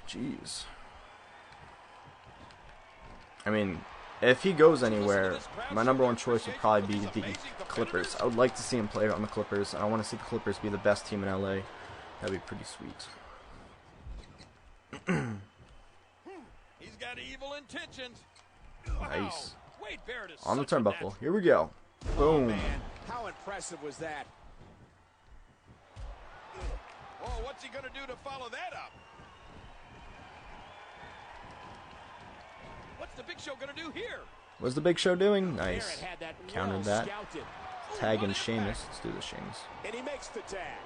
Jeez. I mean, if he goes anywhere, my number one choice would probably be the Clippers. I would like to see him play on the Clippers, and I want to see the Clippers be the best team in LA. That'd be pretty sweet. He's got evil intentions. Nice. On the turnbuckle. Here we go. Boom. Man, how impressive was that? Oh, what's he gonna do to follow that up? What's the Big Show gonna do here? What's the Big Show doing? Nice. Countered that. Tagging Sheamus. Let's do the Sheamus. And he makes the tag.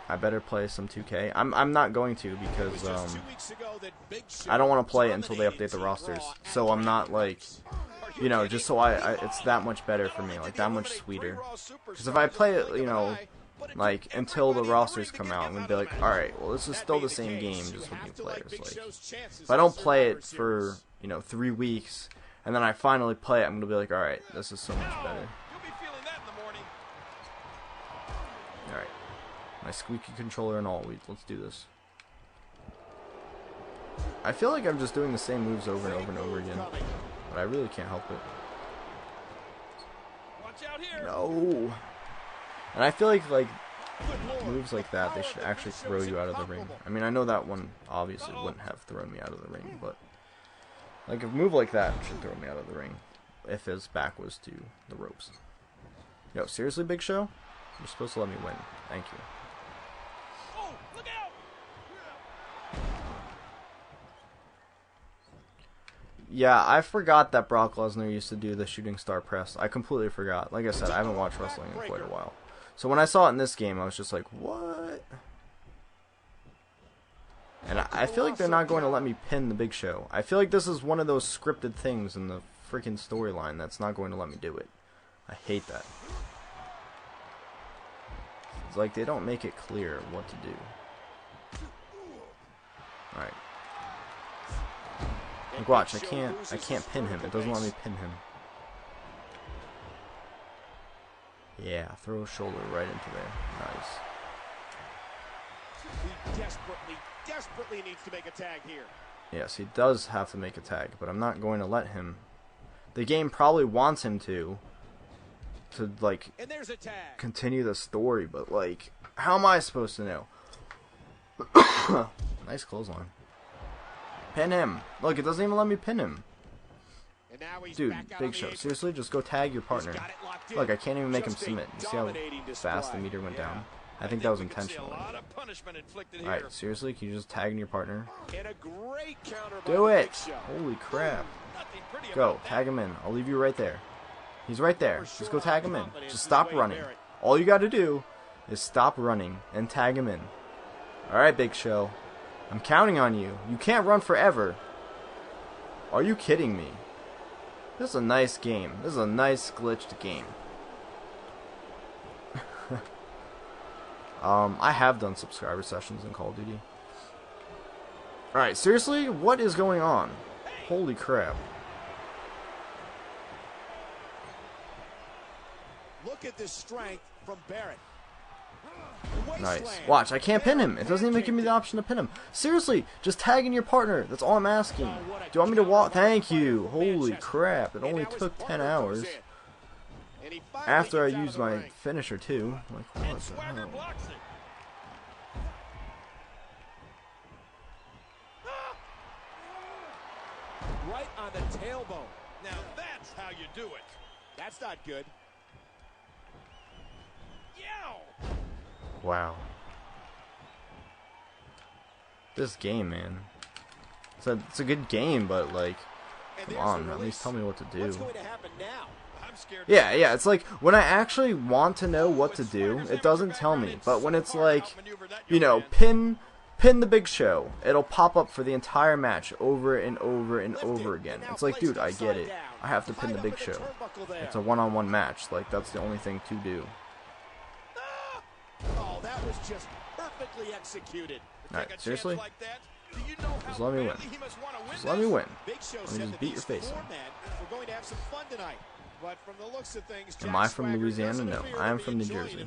I better play some 2K. I'm not going to because I don't want to play it until they update the rosters. So I'm not like, you know, just so it's that much better for me, like that much sweeter. Because if I play it, you know, like until the rosters come out, I'm gonna be like, all right, well this is still the same game, just with new players. Like, if I don't play it for, you know, 3 weeks and then I finally play it, I'm gonna be like, all right, this is so much better. All right. My squeaky controller and all. Let's do this. I feel like I'm just doing the same moves over and over and over again, but I really can't help it. No. And I feel like moves like that, they should actually throw you out of the ring. I mean, I know that one obviously wouldn't have thrown me out of the ring, but like a move like that should throw me out of the ring if his back was to the ropes. Yo, seriously, Big Show? You're supposed to let me win. Thank you. Yeah, I forgot that Brock Lesnar used to do the shooting star press. I completely forgot. Like I said, I haven't watched wrestling in quite a while. So when I saw it in this game, I was just like, what? And I feel like they're not going to let me pin the Big Show. I feel like this is one of those scripted things in the freaking storyline that's not going to let me do it. I hate that. It's like they don't make it clear what to do. Alright. Like, watch, I can't pin him. It doesn't let me pin him. Yeah, throw a shoulder right into there. Nice. He desperately needs to make a tag here. Yes, he does have to make a tag, but I'm not going to let him. The game probably wants him to like continue the story, but like, how am I supposed to know? Nice clothesline. Pin him. Look, it doesn't even let me pin him. Dude, Big Show, seriously, just go tag your partner. Look, I can't even make him submit. You see how fast the meter went down? I think that was intentional. Alright, seriously, can you just tag in your partner? Do it! Holy crap. Go, tag him in. I'll leave you right there. He's right there. Just go tag him in. Just stop running. All you gotta do is stop running and tag him in. Alright, Big Show. I'm counting on you. You can't run forever. Are you kidding me? This is a nice game. This is a nice glitched game. I have done subscriber sessions in Call of Duty. Alright, seriously? What is going on? Holy crap. Look at this strength from Barrett. Nice. Watch, I can't pin him. It doesn't even give me the option to pin him. Seriously, just tag in your partner. That's all I'm asking. Do you want me to walk? Thank you. Holy crap. It only took 10 hours. After I used my finisher, too. Like, what the hell? Right on the tailbone. Now that's how you do it. That's not good. Wow. This game, man. It's a good game, but like, come on, at least tell me what to do. What's going to happen now? I'm scared. Yeah, it's like, when I actually want to know what to do, it doesn't tell me. But when it's like, you know, pin the Big Show, it'll pop up for the entire match over and over and over again. It's like, dude, I get it. I have to pin the Big Show. It's a one-on-one match. Like, that's the only thing to do. Oh, that was just perfectly executed. Alright, seriously? Just let me win. Just let me win. Let me just beat your face in. We're going to have some fun tonight. But from the looks of things, am I from Louisiana? No, I am from New Jersey.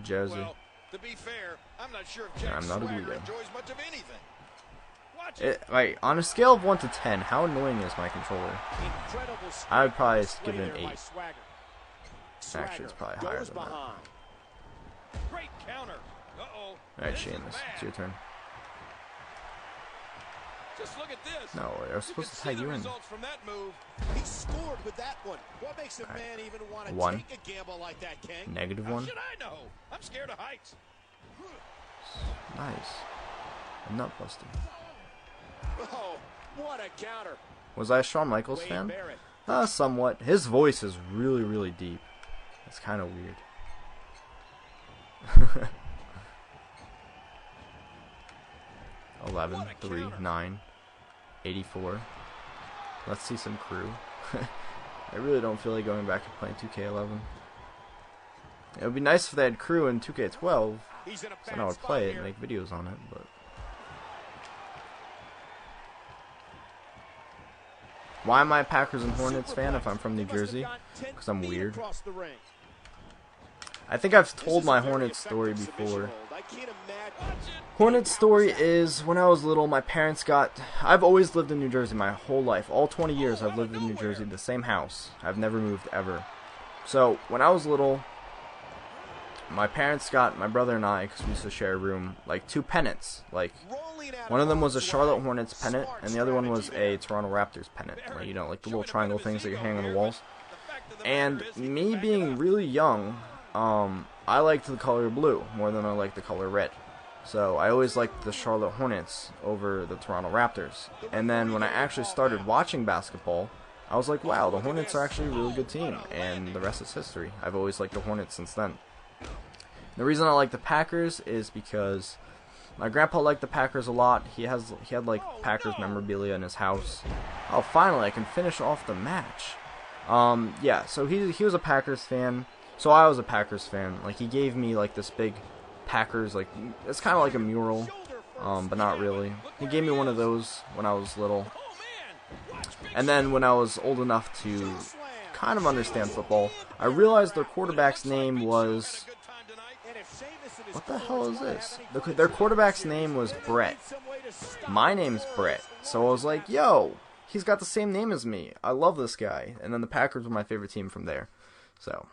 Jersey. Well, to be fair, I'm not sure if Jack I'm not a Swagger Guido. enjoys much of anything. Like, on a scale of 1 to 10, how annoying is my controller? I would probably give it an 8. Actually, it's probably higher than that. Great counter. Uh-oh. Alright, Sheamus, it's your turn. Just look at this. No, I was supposed to tag you in. Results from that move. He scored with that one. What makes a man even want to One. take a gamble like that, King? Negative How one. should I know? I'm scared of heights. Nice. A nut buster. Oh, what a counter. Was I a Shawn Michaels Wade fan? Barrett. Somewhat. His voice is really, really deep. It's kind of weird. 11, 3, 9, 84. Let's see some crew. I really don't feel like going back and playing 2K11. It would be nice if they had crew in 2K12, He's in a so bad I would spot play it here. and make videos on it, but... Why am I a Packers and Hornets fan if I'm from New Jersey? Because I'm weird. I think I've told my Hornets story before. Hornets story is, when I was little, my parents I've always lived in New Jersey my whole life. All 20 years I've lived in New Jersey, the same house. I've never moved ever. So, when I was little, my parents got my brother and I, because we used to share a room, like 2 pennants. Like, one of them was a Charlotte Hornets pennant, and the other one was a Toronto Raptors pennant. Like, you know, like the little triangle things that you hang on the walls. And me being really young, I liked the color blue more than I liked the color red. So I always liked the Charlotte Hornets over the Toronto Raptors. And then when I actually started watching basketball, I was like, wow, the Hornets are actually a really good team. And the rest is history. I've always liked the Hornets since then. The reason I like the Packers is because my grandpa liked the Packers a lot. He had like Packers memorabilia in his house. Oh, finally, I can finish off the match. Yeah, so he was a Packers fan. So I was a Packers fan. Like, he gave me like this big Packers, like, it's kind of like a mural, but not really. He gave me one of those when I was little. And then when I was old enough to kind of understand football, I realized their quarterback's name was... What the hell is this? Their quarterback's name was Brett. My name's Brett. So I was like, yo, he's got the same name as me. I love this guy. And then the Packers were my favorite team from there. So...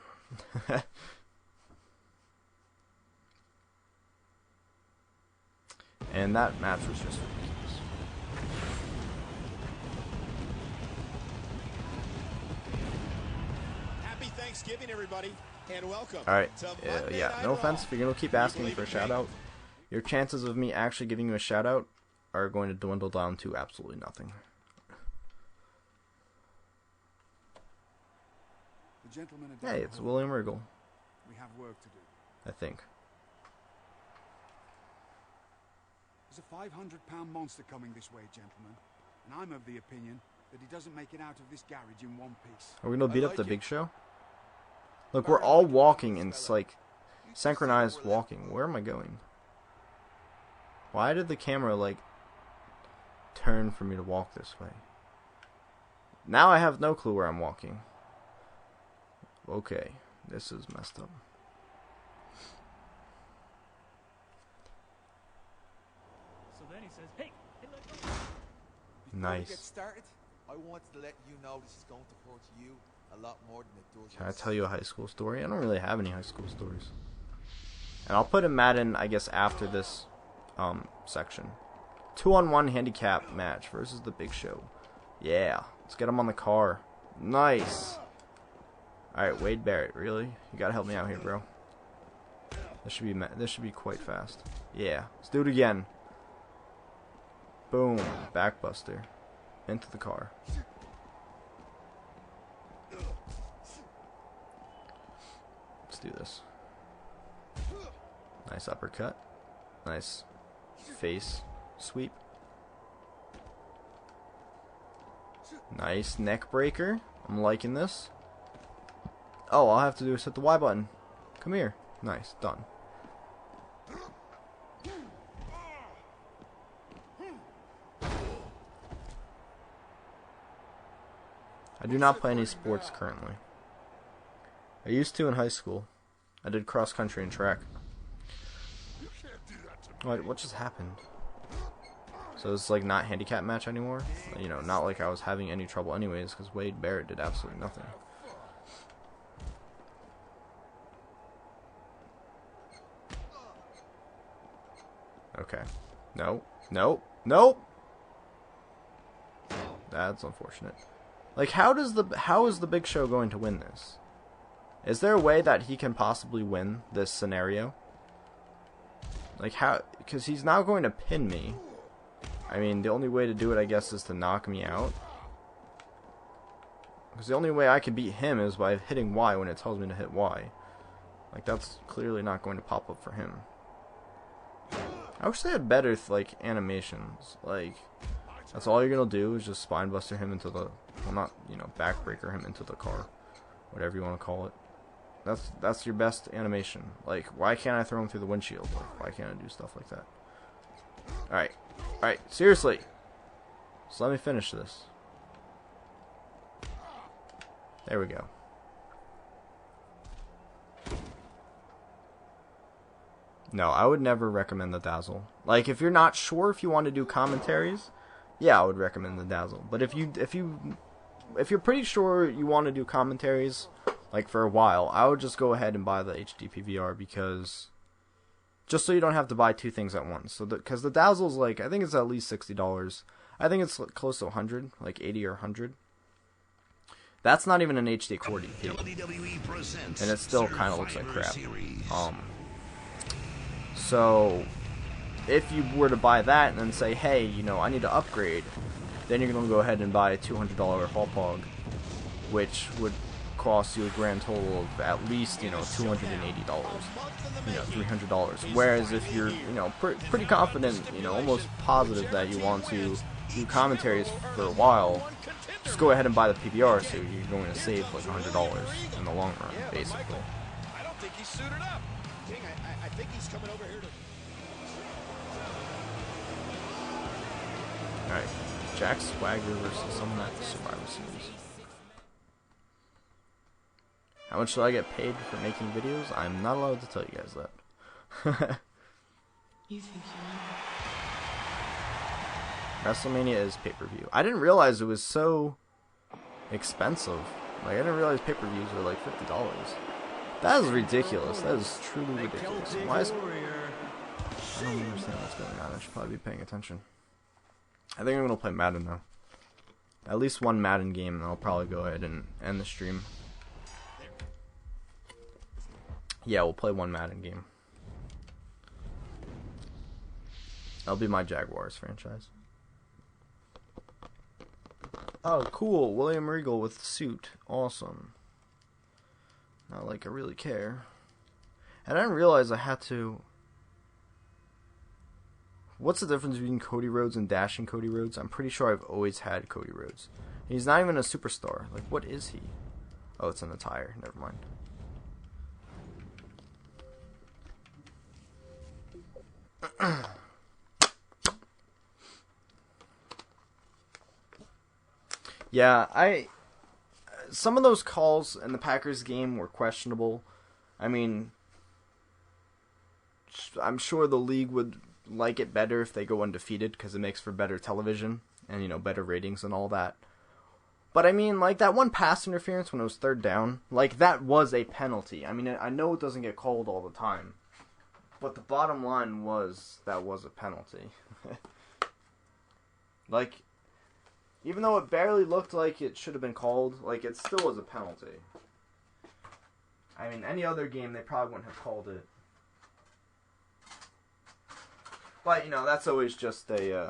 And that match was just ridiculous. Happy Thanksgiving, everybody, and welcome. Alright, to yeah, Monday no Night offense. Raw. If you're going to keep asking for a shout out, your chances of me actually giving you a shout out are going to dwindle down to absolutely nothing. The gentleman Hey, it's William Riggle, We have work to do. I think. There's a 500-pound monster coming this way, gentlemen, and I'm of the opinion that he doesn't make it out of this garage in one piece. Are we going to beat up the Big Show? Look, we're all walking in, like, synchronized walking. Where am I going? Why did the camera, like, turn for me to walk this way? Now I have no clue where I'm walking. Okay, this is messed up. So then he says, hey, Nice. Before we get started, I wanted to let you know this is going to hurt you a lot more than it does. Can I tell you a high school story? I don't really have any high school stories. And I'll put in Madden, I guess, after this section. 2-on-1 handicap match versus the Big Show. Yeah, let's get him on the car. Nice. Alright, Wade Barrett, really? You gotta help me out here, bro. This should be quite fast. Yeah, let's do it again. Boom, backbuster. Into the car. Let's do this. Nice uppercut. Nice face sweep. Nice neck breaker. I'm liking this. Oh, all I have to do is hit the Y button. Come here. Nice, done. I do not play any sports currently. I used to in high school. I did cross country and track. What just happened? So it's like not handicap match anymore? You know, not like I was having any trouble anyways, because Wade Barrett did absolutely nothing. Okay. No. No. Nope. That's unfortunate. Like, how is the Big Show going to win this? Is there a way that he can possibly win this scenario? Like, how? Because he's now going to pin me. I mean, the only way to do it, I guess, is to knock me out. Because the only way I can beat him is by hitting Y when it tells me to hit Y. Like, that's clearly not going to pop up for him. I wish they had better, like, animations. Like, that's all you're going to do is just spinebuster him into the... Well, not, you know, backbreaker him into the car. Whatever you want to call it. That's your best animation. Like, why can't I throw him through the windshield? Like, why can't I do stuff like that? Alright. Alright, seriously. So let me finish this. There we go. No, I would never recommend the Dazzle. Like, if you're not sure if you want to do commentaries, yeah, I would recommend the Dazzle. But if you're pretty sure you want to do commentaries, like for a while, I would just go ahead and buy the HD PVR, because just so you don't have to buy two things at once. So because the Dazzle's like, I think it's at least $60. I think it's close to 100, like 80 or 100. That's not even an HD quality, and it still kind of looks like crap. So if you were to buy that and then say, hey, you know, I need to upgrade, then you're going to go ahead and buy a $200 Hall Pog, which would cost you a grand total of at least, you know, $280, you know, $300. Whereas if you're, you know, pretty confident, you know, almost positive that you want to do commentaries for a while, just go ahead and buy the PVR, so you're going to save like $100 in the long run, basically. I don't think he's suited up. King, I think he's coming over here to... Alright, Jack Swagger versus someone at the Survivor Series. How much should I get paid for making videos? I'm not allowed to tell you guys that. You think WrestleMania is pay-per-view. I didn't realize it was so expensive. Like, I didn't realize pay-per-views were like $50. That is ridiculous. That is truly ridiculous. Why is... I don't understand what's going on. I should probably be paying attention. I think I'm going to play Madden now. At least one Madden game, and I'll probably go ahead and end the stream. Yeah, we'll play one Madden game. That'll be my Jaguars franchise. Oh, cool. William Regal with suit. Awesome. Not like I really care. And I didn't realize I had to... What's the difference between Cody Rhodes and Dashing Cody Rhodes? I'm pretty sure I've always had Cody Rhodes. He's not even a superstar. Like, what is he? Oh, it's an attire. Never mind. Yeah, some of those calls in the Packers game were questionable. I mean, I'm sure the league would like it better if they go undefeated, because it makes for better television and, you know, better ratings and all that. But I mean, like, that one pass interference when it was 3rd down, like, that was a penalty. I mean, I know it doesn't get called all the time, but the bottom line was that was a penalty. Like, even though it barely looked like it should have been called, like, it still was a penalty. I mean, any other game, they probably wouldn't have called it. But, you know, that's always just a,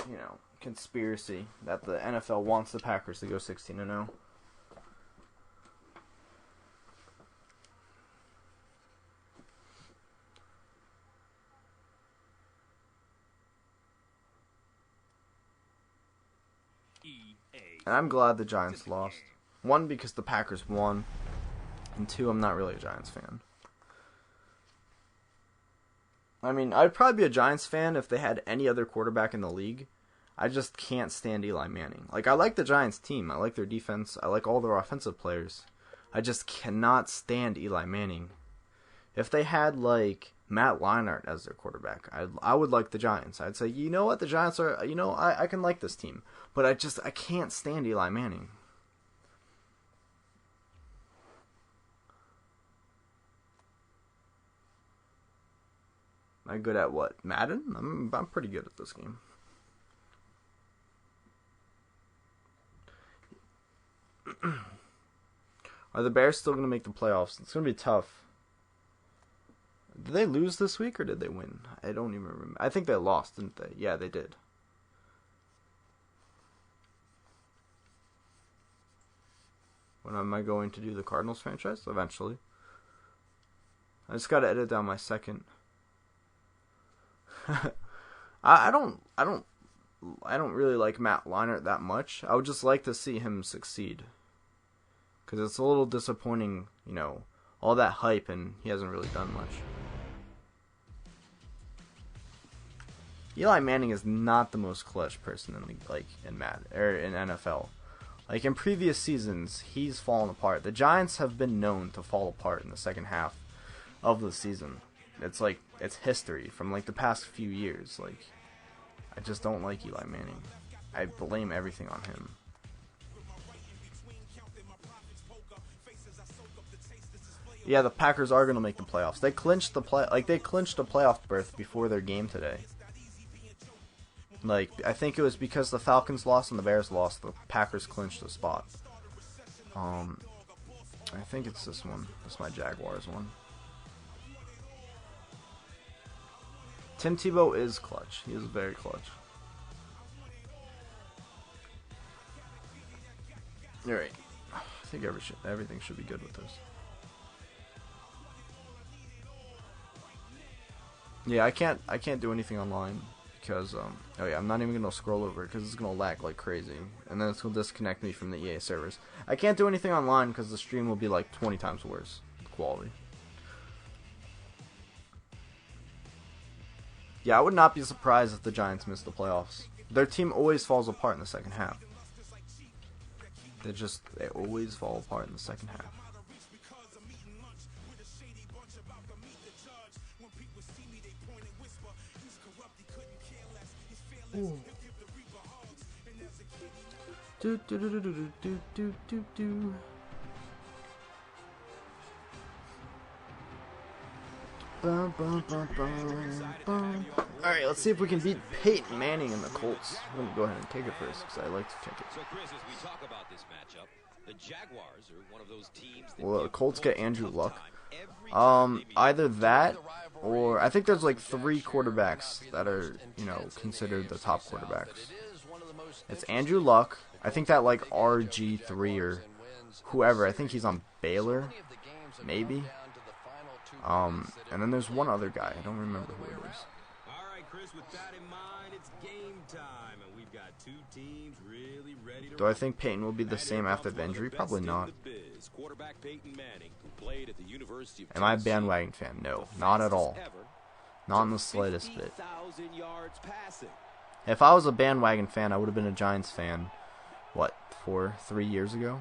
you know, conspiracy that the NFL wants the Packers to go 16-0. And I'm glad the Giants lost. 1, because the Packers won. And 2, I'm not really a Giants fan. I mean, I'd probably be a Giants fan if they had any other quarterback in the league. I just can't stand Eli Manning. Like, I like the Giants team. I like their defense. I like all their offensive players. I just cannot stand Eli Manning. If they had, like, Matt Leinart as their quarterback, I would like the Giants. I'd say, you know what, the Giants are, you know, I can like this team. But I can't stand Eli Manning. Am I good at what? Madden? I'm pretty good at this game. Are the Bears still going to make the playoffs? It's going to be tough. Did they lose this week or did they win? I don't even remember. I think they lost, didn't they? Yeah, they did. When am I going to do the Cardinals franchise? Eventually. I just got to edit down my second. I don't really like Matt Leinart that much. I would just like to see him succeed. Because it's a little disappointing, you know, all that hype and he hasn't really done much. Eli Manning is not the most clutch person in Madden or in NFL. Like in previous seasons, he's fallen apart. The Giants have been known to fall apart in the second half of the season. It's like it's history from like the past few years. Like I just don't like Eli Manning. I blame everything on him. Yeah, the Packers are gonna make the playoffs. They clinched the playoff berth before their game today. Like, I think it was because the Falcons lost and the Bears lost, the Packers clinched the spot. I think it's this one. It's my Jaguars one. Tim Tebow is clutch. He is very clutch. Alright. I think everything should be good with this. Yeah, I can't do anything online. Because, oh yeah, I'm not even going to scroll over because it's going to lag like crazy. And then it's going to disconnect me from the EA servers. I can't do anything online because the stream will be like 20 times worse quality. Yeah, I would not be surprised if the Giants miss the playoffs. Their team always falls apart in the second half. They always fall apart in the second half. Ooh. Alright, let's see if we can beat Peyton Manning and the Colts. I'm going to go ahead and take it first because I like to check it. So Chris, as we talk about this matchup, the Jaguars are one of those teams that well, the Colts get Andrew Luck. Either that or I think there's like 3 quarterbacks that are, you know, considered the top quarterbacks. It's Andrew Luck. I think that like RG3 or whoever. I think he's on Baylor, maybe. And then there's one other guy. I don't remember who it is. All right, Chris, with that in mind, it's game time, and we've got 2 teams really ready to. Do I think Peyton will be the same after the injury? Probably not. Am I a bandwagon fan? No, not at all. Not in the slightest bit. If I was a bandwagon fan, I would have been a Giants fan, what, 3 years ago?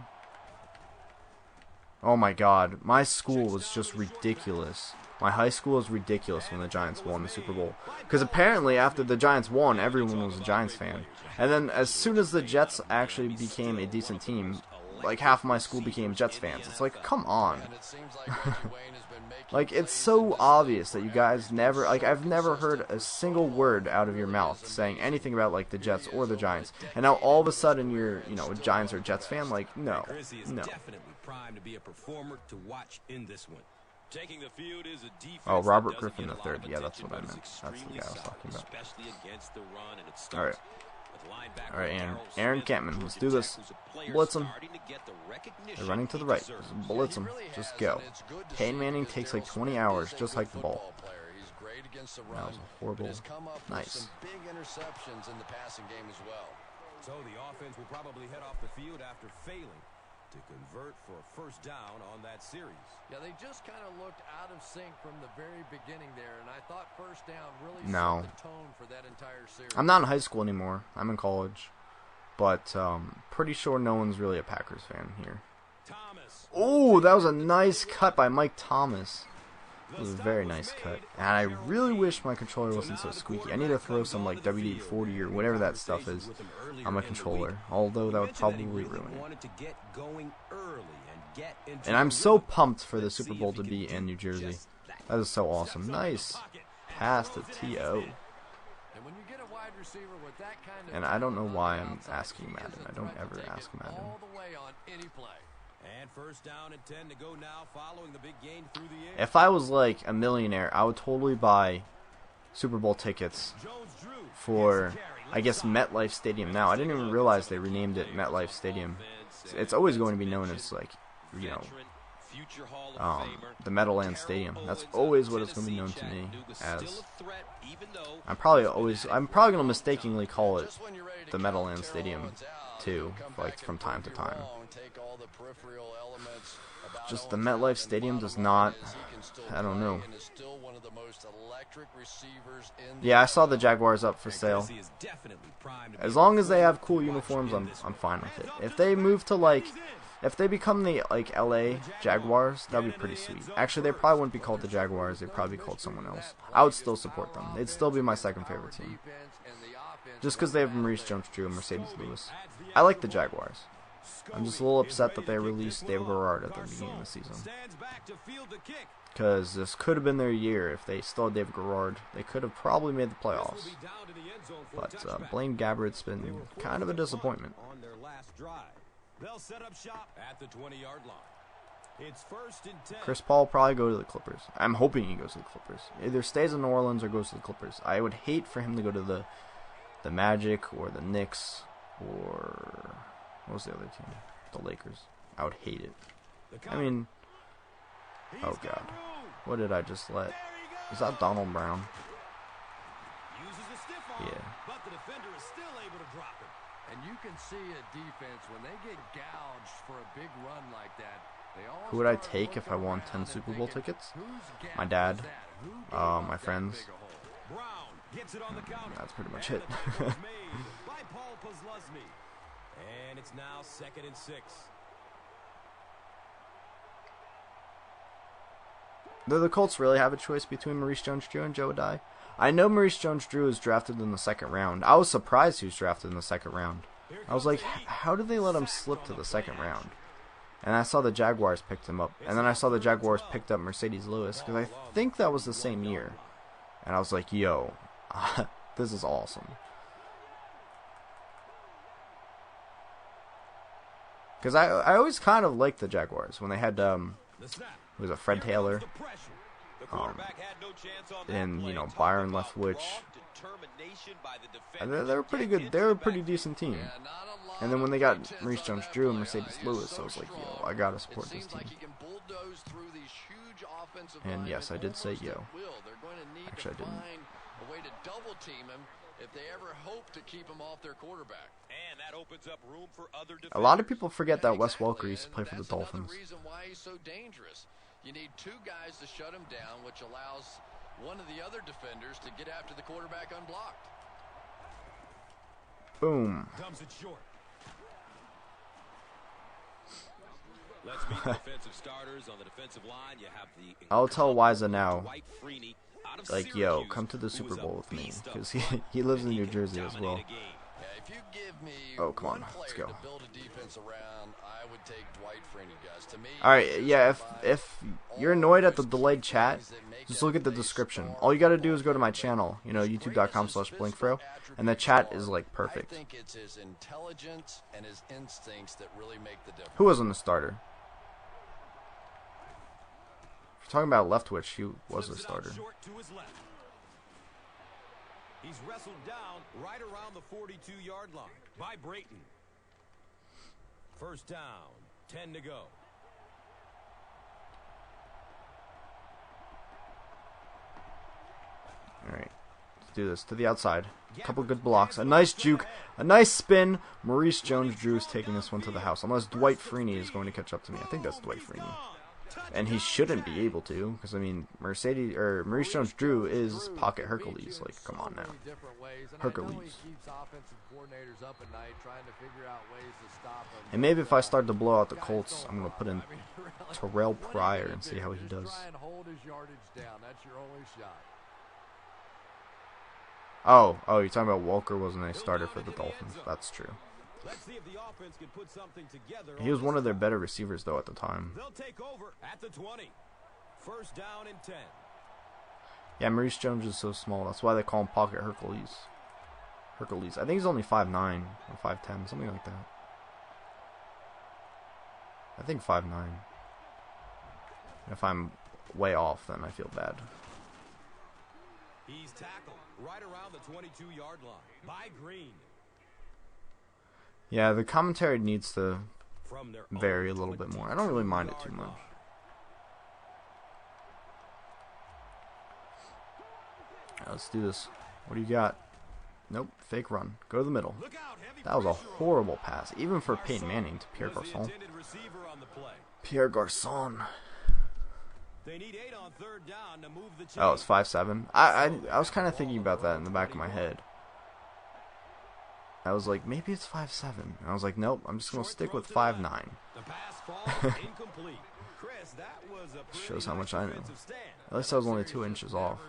Oh my god, my school was just ridiculous. My high school was ridiculous when the Giants won the Super Bowl. Because apparently after the Giants won, everyone was a Giants fan. And then as soon as the Jets actually became a decent team, like half of my school became Jets fans. It's like, come on. Like, it's so obvious that you guys never, like, I've never heard a single word out of your mouth saying anything about, like, the Jets or the Giants. And now all of a sudden you're, you know, a Giants or Jets fan? Like, no. No. Oh, Robert Griffin III. Yeah, that's what I meant. That's the guy I was talking about. Alright. Alright, Aaron Campman. Let's do this. Blitz him. They're running to the right. Just blitz him. Just go. Peyton Manning takes like 20 hours. Just hike the ball. That was a horrible. Nice. So the offense will probably head off the field after failing to convert for a first down on that series. Yeah, they just kind of looked out of sync from the very beginning there, and I thought first down really set the tone for that entire series. I'm not in high school anymore. I'm in college. But pretty sure no one's really a Packers fan here. Oh, that was a nice cut by Mike Thomas. It was a very nice cut. And I really wish my controller wasn't so squeaky. I need to throw some like WD-40 or whatever that stuff is on my controller. Although that would probably ruin it. And I'm so pumped for the Super Bowl to be in New Jersey. That is so awesome. Nice pass to T.O. wide receiver with that kind of And I don't know talent why on the I'm outside, asking he is Madden. a I don't threat to ever take ask it Madden. all the way on any play. And first down and 10 to go now following the big gain through the air. If I was like a millionaire, I would totally buy Super Bowl tickets for, I guess, MetLife Stadium now. I didn't even realize they renamed it MetLife Stadium. It's always going to be known as, like, you know, the Meadowlands Stadium. That's always what it's going to be known to me as. I'm probably going to mistakenly call it the Meadowlands Stadium too, like from time to time. Just the MetLife Stadium does not, I don't know. Yeah, I saw the Jaguars up for sale. As long as they have cool uniforms, I'm fine with it. If they move to, like, if they become the, like, LA Jaguars, that'd be pretty sweet. Actually, they probably wouldn't be called the Jaguars. They'd probably be called someone else. I would still support them. They'd still be my second favorite team. Just because they have Maurice Jones-Drew and Mercedes Lewis. I like the Jaguars. I'm just a little upset that they released Dave Garrard at the beginning of the season. Because this could have been their year. If they still had Dave Garrard, they could have probably made the playoffs. But Blaine Gabbert's been kind of a disappointment. They'll set up shop at the 20-yard line. It's first and 10. Chris Paul will probably go to the Clippers. I'm hoping he goes to the Clippers. Either stays in New Orleans or goes to the Clippers. I would hate for him to go to the Magic or the Knicks or what was the other team? The Lakers. I would hate it. I mean, oh God, what did I just let? Is that Donald Brown? Yeah. But the defender is still able to drop him. And you can see a defense when they get gouged for a big run like that. Who would I take if I won 10 Super Bowl tickets? My dad, my friends. That's pretty much it. And it's now 2nd and 6. Do the Colts really have a choice between Maurice Jones-Drew and Joe Adai? I know Maurice Jones-Drew was drafted in the 2nd round. I was surprised he was drafted in the 2nd round. I was like, how did they let him slip to the 2nd round? And I saw the Jaguars picked him up. And then I saw the Jaguars picked up Mercedes Lewis, because I think that was the same year. And I was like, yo, this is awesome. Because I always kind of liked the Jaguars when they had, who was it, Fred Taylor, and, you know, Byron Leftwich. And they were pretty good. They were a pretty decent team. And then when they got Maurice Jones-Drew and Mercedes Lewis, I was like, yo, I gotta support this team. And yes, I did say yo. Actually, I didn't. A way to double team him if they ever hope to keep him off their quarterback. And that opens up room for other defenders. A lot of people forget that Wes Welker used to play for the Dolphins. That's another reason why he's so dangerous. You need 2 guys to shut him down, which allows one of the other defenders to get after the quarterback unblocked. Boom. Dumps it short. Let's meet the defensive starters on the defensive line. You have the I'll tell Wiza now, like, yo, come to the Super Bowl with me, because he lives in New Jersey as well. Oh, come on, let's go. Alright, yeah, if you're annoyed at the delayed chat, just look at the description. All you gotta do is go to my channel, you know, youtube.com/blinkFRO, and the chat is, like, perfect. Who wasn't the starter? If you're talking about Leftwich, he was a starter. He's wrestled down right around the 42-yard line by Brayton. First down, 10 to go. Alright, let's do this. To the outside. A couple good blocks. A nice juke. A nice spin. Maurice Jones-Drew is taking this one to the house. Unless Dwight Freeney is going to catch up to me. I think that's Dwight Freeney. And he shouldn't be able to, because, I mean, Maurice Jones-Drew is Pocket Hercules. Like, come on now. Hercules. And maybe if I start to blow out the Colts, I'm going to put in Terrell Pryor and see how he does. Oh, you're talking about Walker wasn't a starter for the Dolphins. That's true. Let's see if the offense can put something together. He was one of their better receivers, though, at the time. They'll take over at the 20. First down and 10. Yeah, Maurice Jones is so small. That's why they call him Pocket Hercules. Hercules. I think he's only 5'9" or 5'10", something like that. I think 5'9". If I'm way off, then I feel bad. He's tackled right around the 22-yard line by Green. Yeah, the commentary needs to vary a little bit more. I don't really mind it too much. Right, let's do this. What do you got? Nope, fake run. Go to the middle. That was a horrible pass, even for Peyton Manning to Pierre Garçon. Pierre Garçon. Oh, it's 5'7". I was kind of thinking about that in the back of my head. I was like, maybe it's 5'7". And I was like, nope, I'm just going to stick with 5'9". Shows how much I know. At least I was only 2 inches off.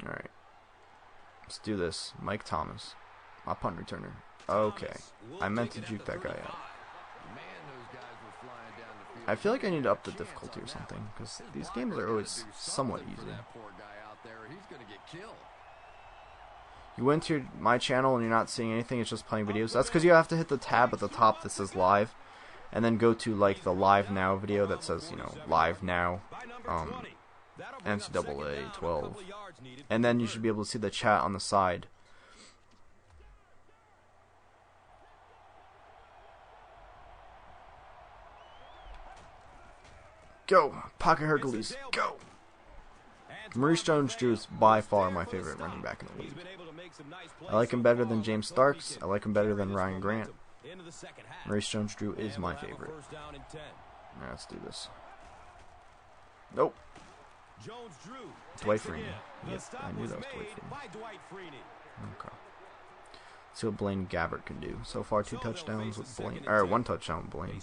Alright. Let's do this. Mike Thomas. My punt returner. Okay. I meant to juke that guy out. I feel like I need to up the difficulty or something, because these games are always somewhat easy. You went to my channel and you're not seeing anything, it's just playing videos. That's because you have to hit the tab at the top that says live, and then go to like the live now video that says, you know, live now, NCAA 12, and then you should be able to see the chat on the side. Go! Pocket Hercules, go! Maurice Jones-Drew is by far my favorite running back in the league. I like him better than James Starks. I like him better than Ryan Grant. Maurice Jones-Drew is my favorite. Alright, let's do this. Nope. Dwight Freeney. Yep, I knew that was Dwight Freeney. Okay. Let's see what Blaine Gabbert can do. So far, 2 touchdowns with Blaine. Or 1 touchdown with Blaine.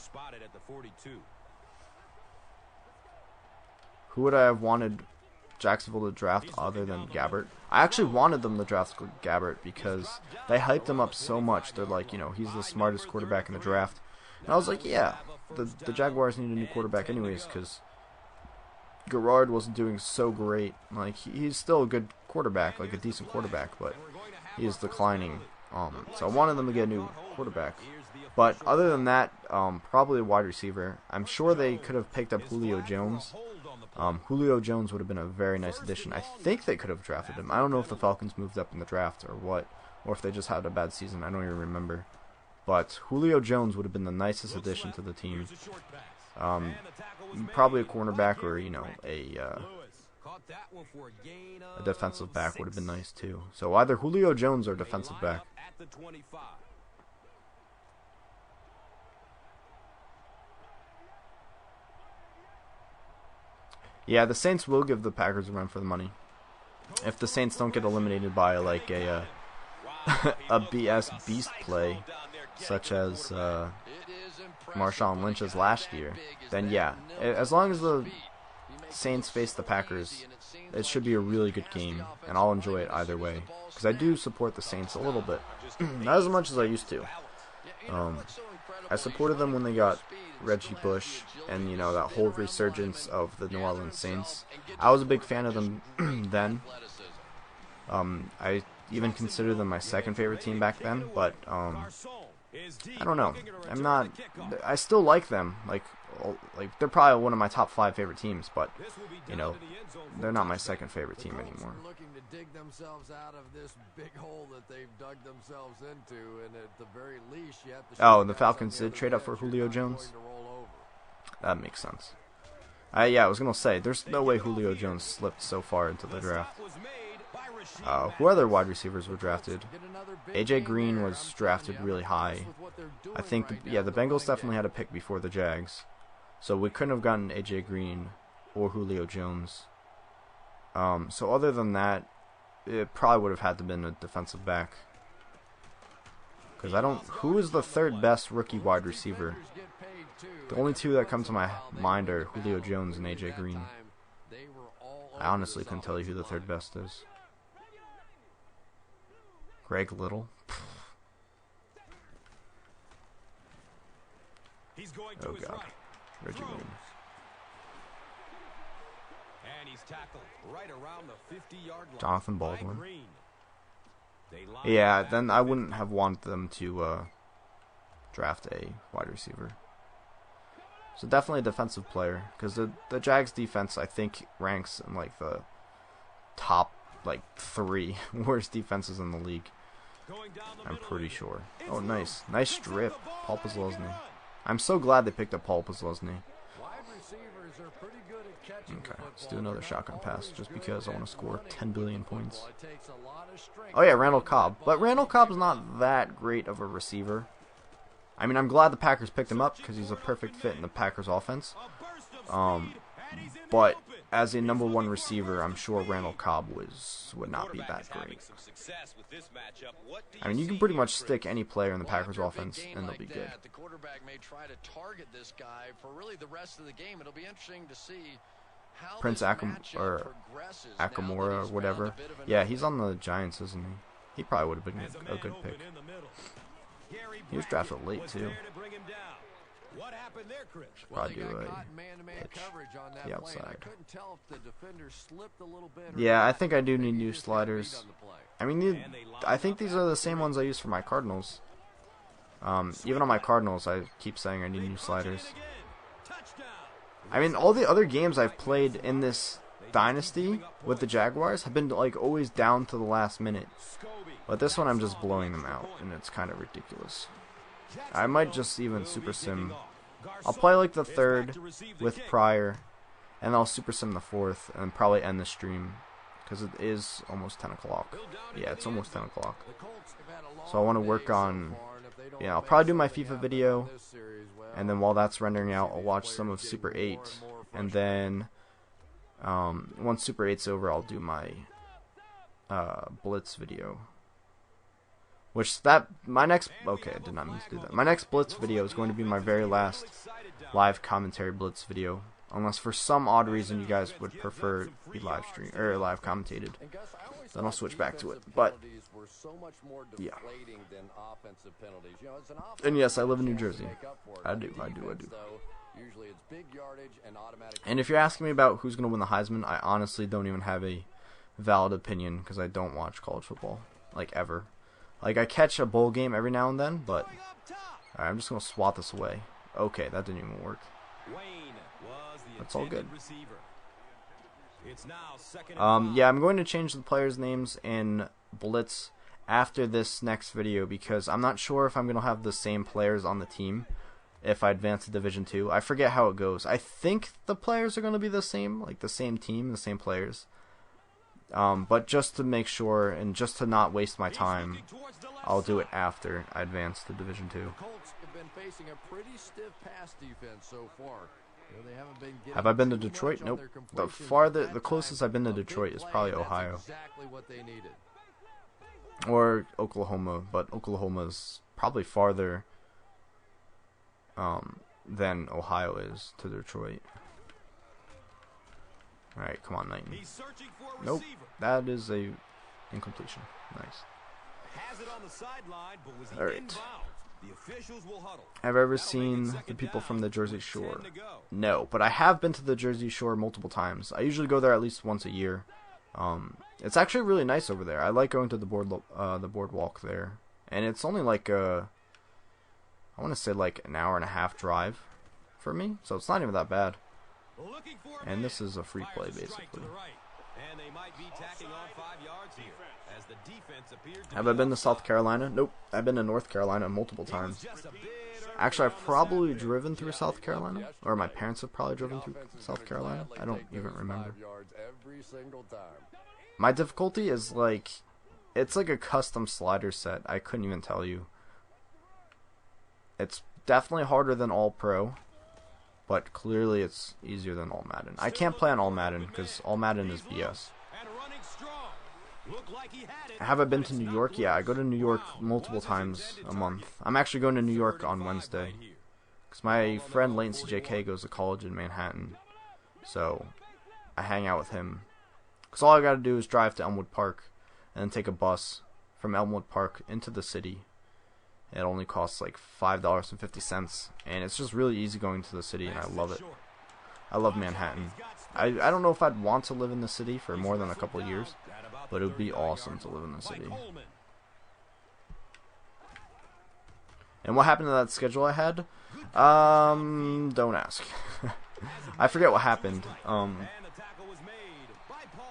Who would I have wanted Jacksonville to draft other than Gabbert? I actually wanted them to draft Gabbert because they hyped him up so much. They're like, you know, he's the smartest quarterback in the draft. And I was like, yeah, the Jaguars need a new quarterback anyways, because Garrard wasn't doing so great. Like, he's still a good quarterback, like a decent quarterback, but he is declining. So I wanted them to get a new quarterback. But other than that, probably a wide receiver. I'm sure they could have picked up Julio Jones. Julio Jones would have been a very nice addition. I think they could have drafted him. I don't know if the Falcons moved up in the draft or what, or if they just had a bad season. I don't even remember. But Julio Jones would have been the nicest addition to the team. Probably a cornerback or, you know, a defensive back would have been nice too. So either Julio Jones or defensive back. Yeah, the Saints will give the Packers a run for the money. If the Saints don't get eliminated by like a BS beast play, such as Marshawn Lynch's last year, then yeah. As long as the Saints face the Packers, it should be a really good game, and I'll enjoy it either way. Because I do support the Saints a little bit. Not as much as I used to. I supported them when they got Reggie Bush and, you know, that whole resurgence of the New Orleans Saints. I was a big fan of them then. I even considered them my second favorite team back then, but I don't know. I still like them. Like they're probably one of my top 5 favorite teams, but you know, they're not my second favorite team anymore. Looking to dig themselves out of this big hole that they've dug themselves into, and at the very least, you have to. Oh, and the Falcons did trade up for Julio Jones. That makes sense. Yeah, I was gonna say, there's no way Julio Jones slipped so far into the draft. Who other wide receivers were drafted? AJ Green was drafted really high. I think, the Bengals definitely had a pick before the Jags. So we couldn't have gotten AJ Green or Julio Jones. So other than that, it probably would have had to been a defensive back. Because who is the third best rookie wide receiver? The only 2 that come to my mind are Julio Jones and AJ Green. I honestly couldn't tell you who the third best is. Greg Little? Oh god. Reggie Green. And he's tackled right around the 50-yard line. Jonathan Baldwin. Green. Yeah, then I wouldn't have wanted them to draft a wide receiver. So definitely a defensive player, because the Jags defense, I think, ranks in like the top like 3 worst defenses in the league. I'm pretty sure. Oh, nice strip, Paul Posluszny. I'm so glad they picked up Paul Posluszny. Okay, let's do another shotgun pass, just because I want to score 10 billion points. Oh yeah, Randall Cobb. But Randall Cobb's not that great of a receiver. I mean, I'm glad the Packers picked him up, because he's a perfect fit in the Packers offense. But as a number 1 receiver, I'm sure Randall Cobb would not be that great. I mean, you can pretty much stick any player in the Packers offense, and they'll be good. The quarterback may try to target this guy for really the rest of the game. It'll be interesting to see how Prince Akamora or whatever. Yeah, he's on the Giants, isn't he? He probably would have been a good pick. He was drafted late, too. What happened there, Chris? Should probably do a pitch to the outside. Yeah, I think I do need new sliders. I mean, I think these are the same ones I use for my Cardinals. Even on my Cardinals, I keep saying I need new sliders. I mean, all the other games I've played in this dynasty with the Jaguars have been like always down to the last minute. But this one I'm just blowing them out, and it's kind of ridiculous. I might just even super sim. I'll play like the 3rd with Pryor, and I'll super sim the 4th, and probably end the stream, because it is almost 10 o'clock. Yeah, it's almost 10 o'clock. So I want to work on, yeah, I'll probably do my FIFA video, and then while that's rendering out, I'll watch some of Super 8, and then once Super 8's over, I'll do my Blitz video. Okay, I did not mean to do that. My next Blitz video is going to be my very last live commentary Blitz video. Unless for some odd reason you guys would prefer it be live stream or live commentated. Then I'll switch back to it. But yeah. And yes, I live in New Jersey. I do. And if you're asking me about who's going to win the Heisman, I honestly don't even have a valid opinion, because I don't watch college football, like, ever. Like, I catch a bowl game every now and then, but alright, I'm just going to swat this away. Okay, that didn't even work. That's all good. Yeah, I'm going to change the players' names in Blitz after this next video, because I'm not sure if I'm going to have the same players on the team if I advance to Division 2. I forget how it goes. I think the players are going to be the same, like the same team, the same players. But just to make sure, and just to not waste my time, I'll do it after I advance to Division 2. Have I been to Detroit? Nope. The closest I've been to Detroit is probably Ohio. Or Oklahoma, but Oklahoma's probably farther than Ohio is to Detroit. Alright, come on, Knighton. Nope, that is a incompletion. Nice. Alright. Have I ever seen the people from the Jersey Shore? No, but I have been to the Jersey Shore multiple times. I usually go there at least once a year. It's actually really nice over there. I like going to the boardwalk there. And it's only like I want to say like an hour and a half drive for me, so it's not even that bad. And this is a free play, basically. Have I been to South Carolina? Nope. I've been to North Carolina multiple times. Actually, I've probably driven through South Carolina. Or my parents have probably driven through South Carolina. I don't even remember. My difficulty is like... It's like a custom slider set. I couldn't even tell you. It's definitely harder than All Pro. But clearly it's easier than All Madden. I can't play on All Madden because All Madden is BS. Have I been to New York? Yeah, I go to New York multiple times a month. I'm actually going to New York on Wednesday. Because my friend Lane CJK goes to college in Manhattan. So, I hang out with him. Because all I gotta do is drive to Elmwood Park. And then take a bus from Elmwood Park into the city. It only costs like $5.50, and it's just really easy going to the city, and I love it. I love Manhattan. I don't know if I'd want to live in the city for more than a couple of years, but it would be awesome to live in the city. And what happened to that schedule I had? Don't ask. I forget what happened.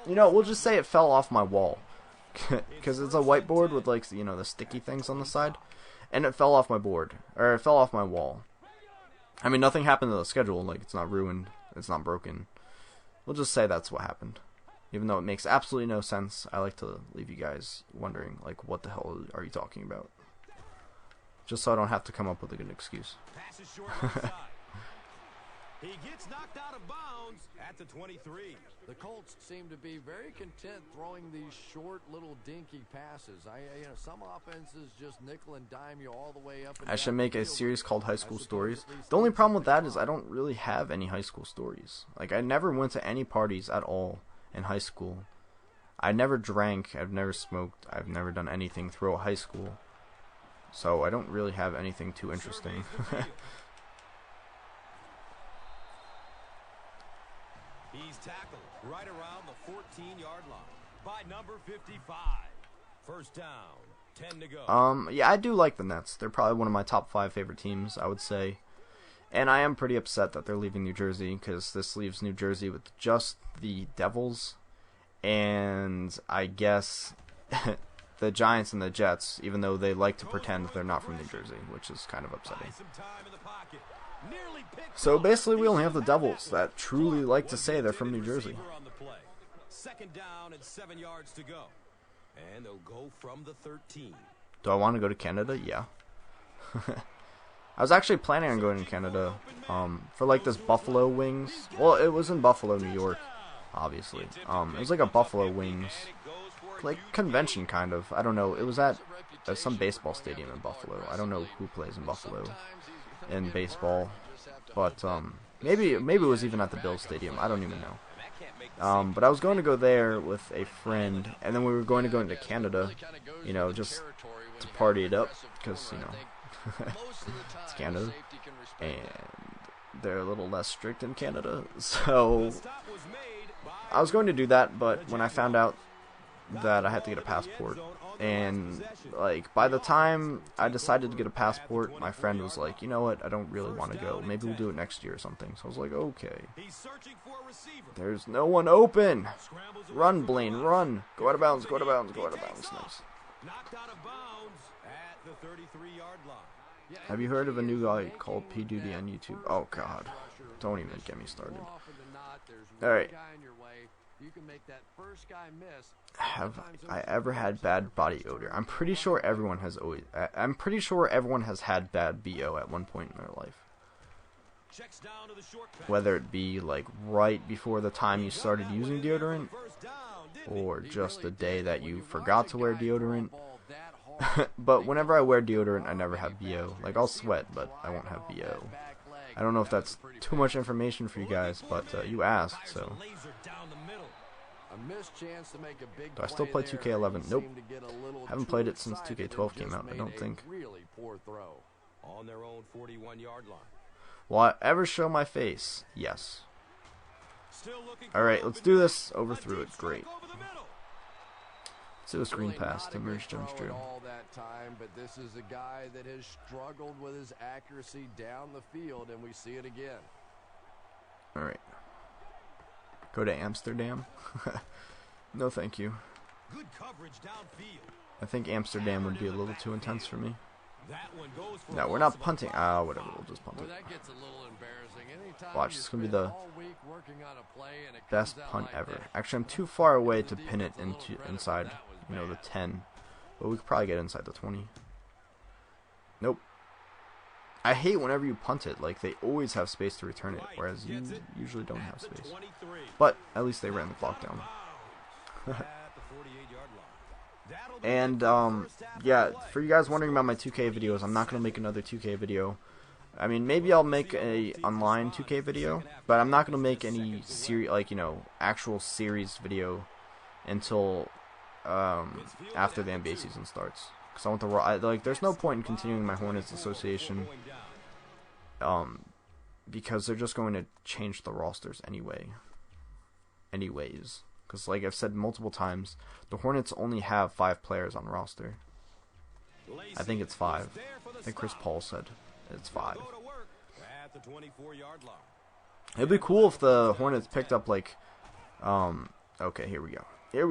You know, we'll just say it fell off my wall. Because it's a whiteboard with, like, you know, the sticky things on the side. And it fell off my board. Or it fell off my wall. I mean, nothing happened to the schedule. Like, it's not ruined. It's not broken. We'll just say that's what happened. Even though it makes absolutely no sense, I like to leave you guys wondering, like, what the hell are you talking about? Just so I don't have to come up with a good excuse. He gets knocked out of bounds at the 23. The Colts seem to be very content throwing these short little dinky passes. You know, some offenses just nickel and dime you all the way up. And I should make a series called High School Stories. The only problem with that is I don't really have any high school stories. Like, I never went to any parties at all in high school. I never drank. I've never smoked. I've never done anything throughout high school. So I don't really have anything too interesting. He's tackled right around the 14-yard line by number 55. First down, 10 to go. Yeah, I do like the Nets. They're probably one of my top 5 favorite teams, I would say. And I am pretty upset that they're leaving New Jersey, because this leaves New Jersey with just the Devils and, I guess, the Giants and the Jets, even though they like to pretend that they're not from New Jersey, which is kind of upsetting. So basically we only have the Devils that truly like to say they're from New Jersey. Second down and 7 yards to go. And they'll go from the 13. Do I want to go to Canada? Yeah. I was actually planning on going to Canada for like this Buffalo Wings. Well, it was in Buffalo, New York, obviously. It was like a Buffalo Wings like convention kind of. I don't know. It was at some baseball stadium in Buffalo. I don't know who plays in Buffalo in baseball, but maybe it was even at the Bills Stadium. I don't even know. But I was going to go there with a friend, and then we were going to go into Canada, you know, just to party it up, because, you know, it's Canada, and they're a little less strict in Canada, so I was going to do that, but when I found out that I had to get a passport, and like by the time I decided to get a passport, my friend was like, you know what, I don't really want to go, maybe we'll do it next year or something. So I was like, okay, there's no one open, run Blaine, run, go out of bounds, go out of bounds, go out of bounds. Nice. Have you heard of a new guy called P. Duty on YouTube? Oh god, don't even get me started. Alright, have I ever had bad body odor? I'm pretty sure everyone has had bad BO at one point in their life. Whether it be like right before the time you started using deodorant, or just the day that you forgot to wear deodorant. But whenever I wear deodorant, I never have BO. Like, I'll sweat, but I won't have BO. I don't know if that's too much information for you guys, but you asked, so. Do I still play 2K11? Nope. Haven't played it since 2K12 came out, I don't think. Will I ever show my face? Yes. Alright, let's do this. Overthrew it. Great. Let's do a screen pass to Merge Jones Drew. But this is a guy that has struggled with his accuracy down the field, and we see it again. Alright. Go to Amsterdam? No, thank you. Good coverage downfield. I think Amsterdam would be a little too intense for me. No, we're not punting. Ah, whatever. We'll just punt it. Watch, this is going to be the best punt ever. Actually, I'm too far away to pin it inside, you know, the 10. But we could probably get inside the 20. Nope. I hate whenever you punt it. Like, they always have space to return it, whereas you usually don't have space. But at least they ran the clock down. And, yeah, for you guys wondering about my 2K videos, I'm not going to make another 2K video. I mean, maybe I'll make a online 2K video, but I'm not going to make any like, you know, actual series video until after the NBA season starts. because I want the there's no point in continuing my Hornets association, because they're just going to change the rosters anyways. Because like I've said multiple times, the Hornets only have 5 players on roster. I think it's 5. I think Chris Paul said it's 5. It'd be cool if the Hornets picked up like, okay, here we go. It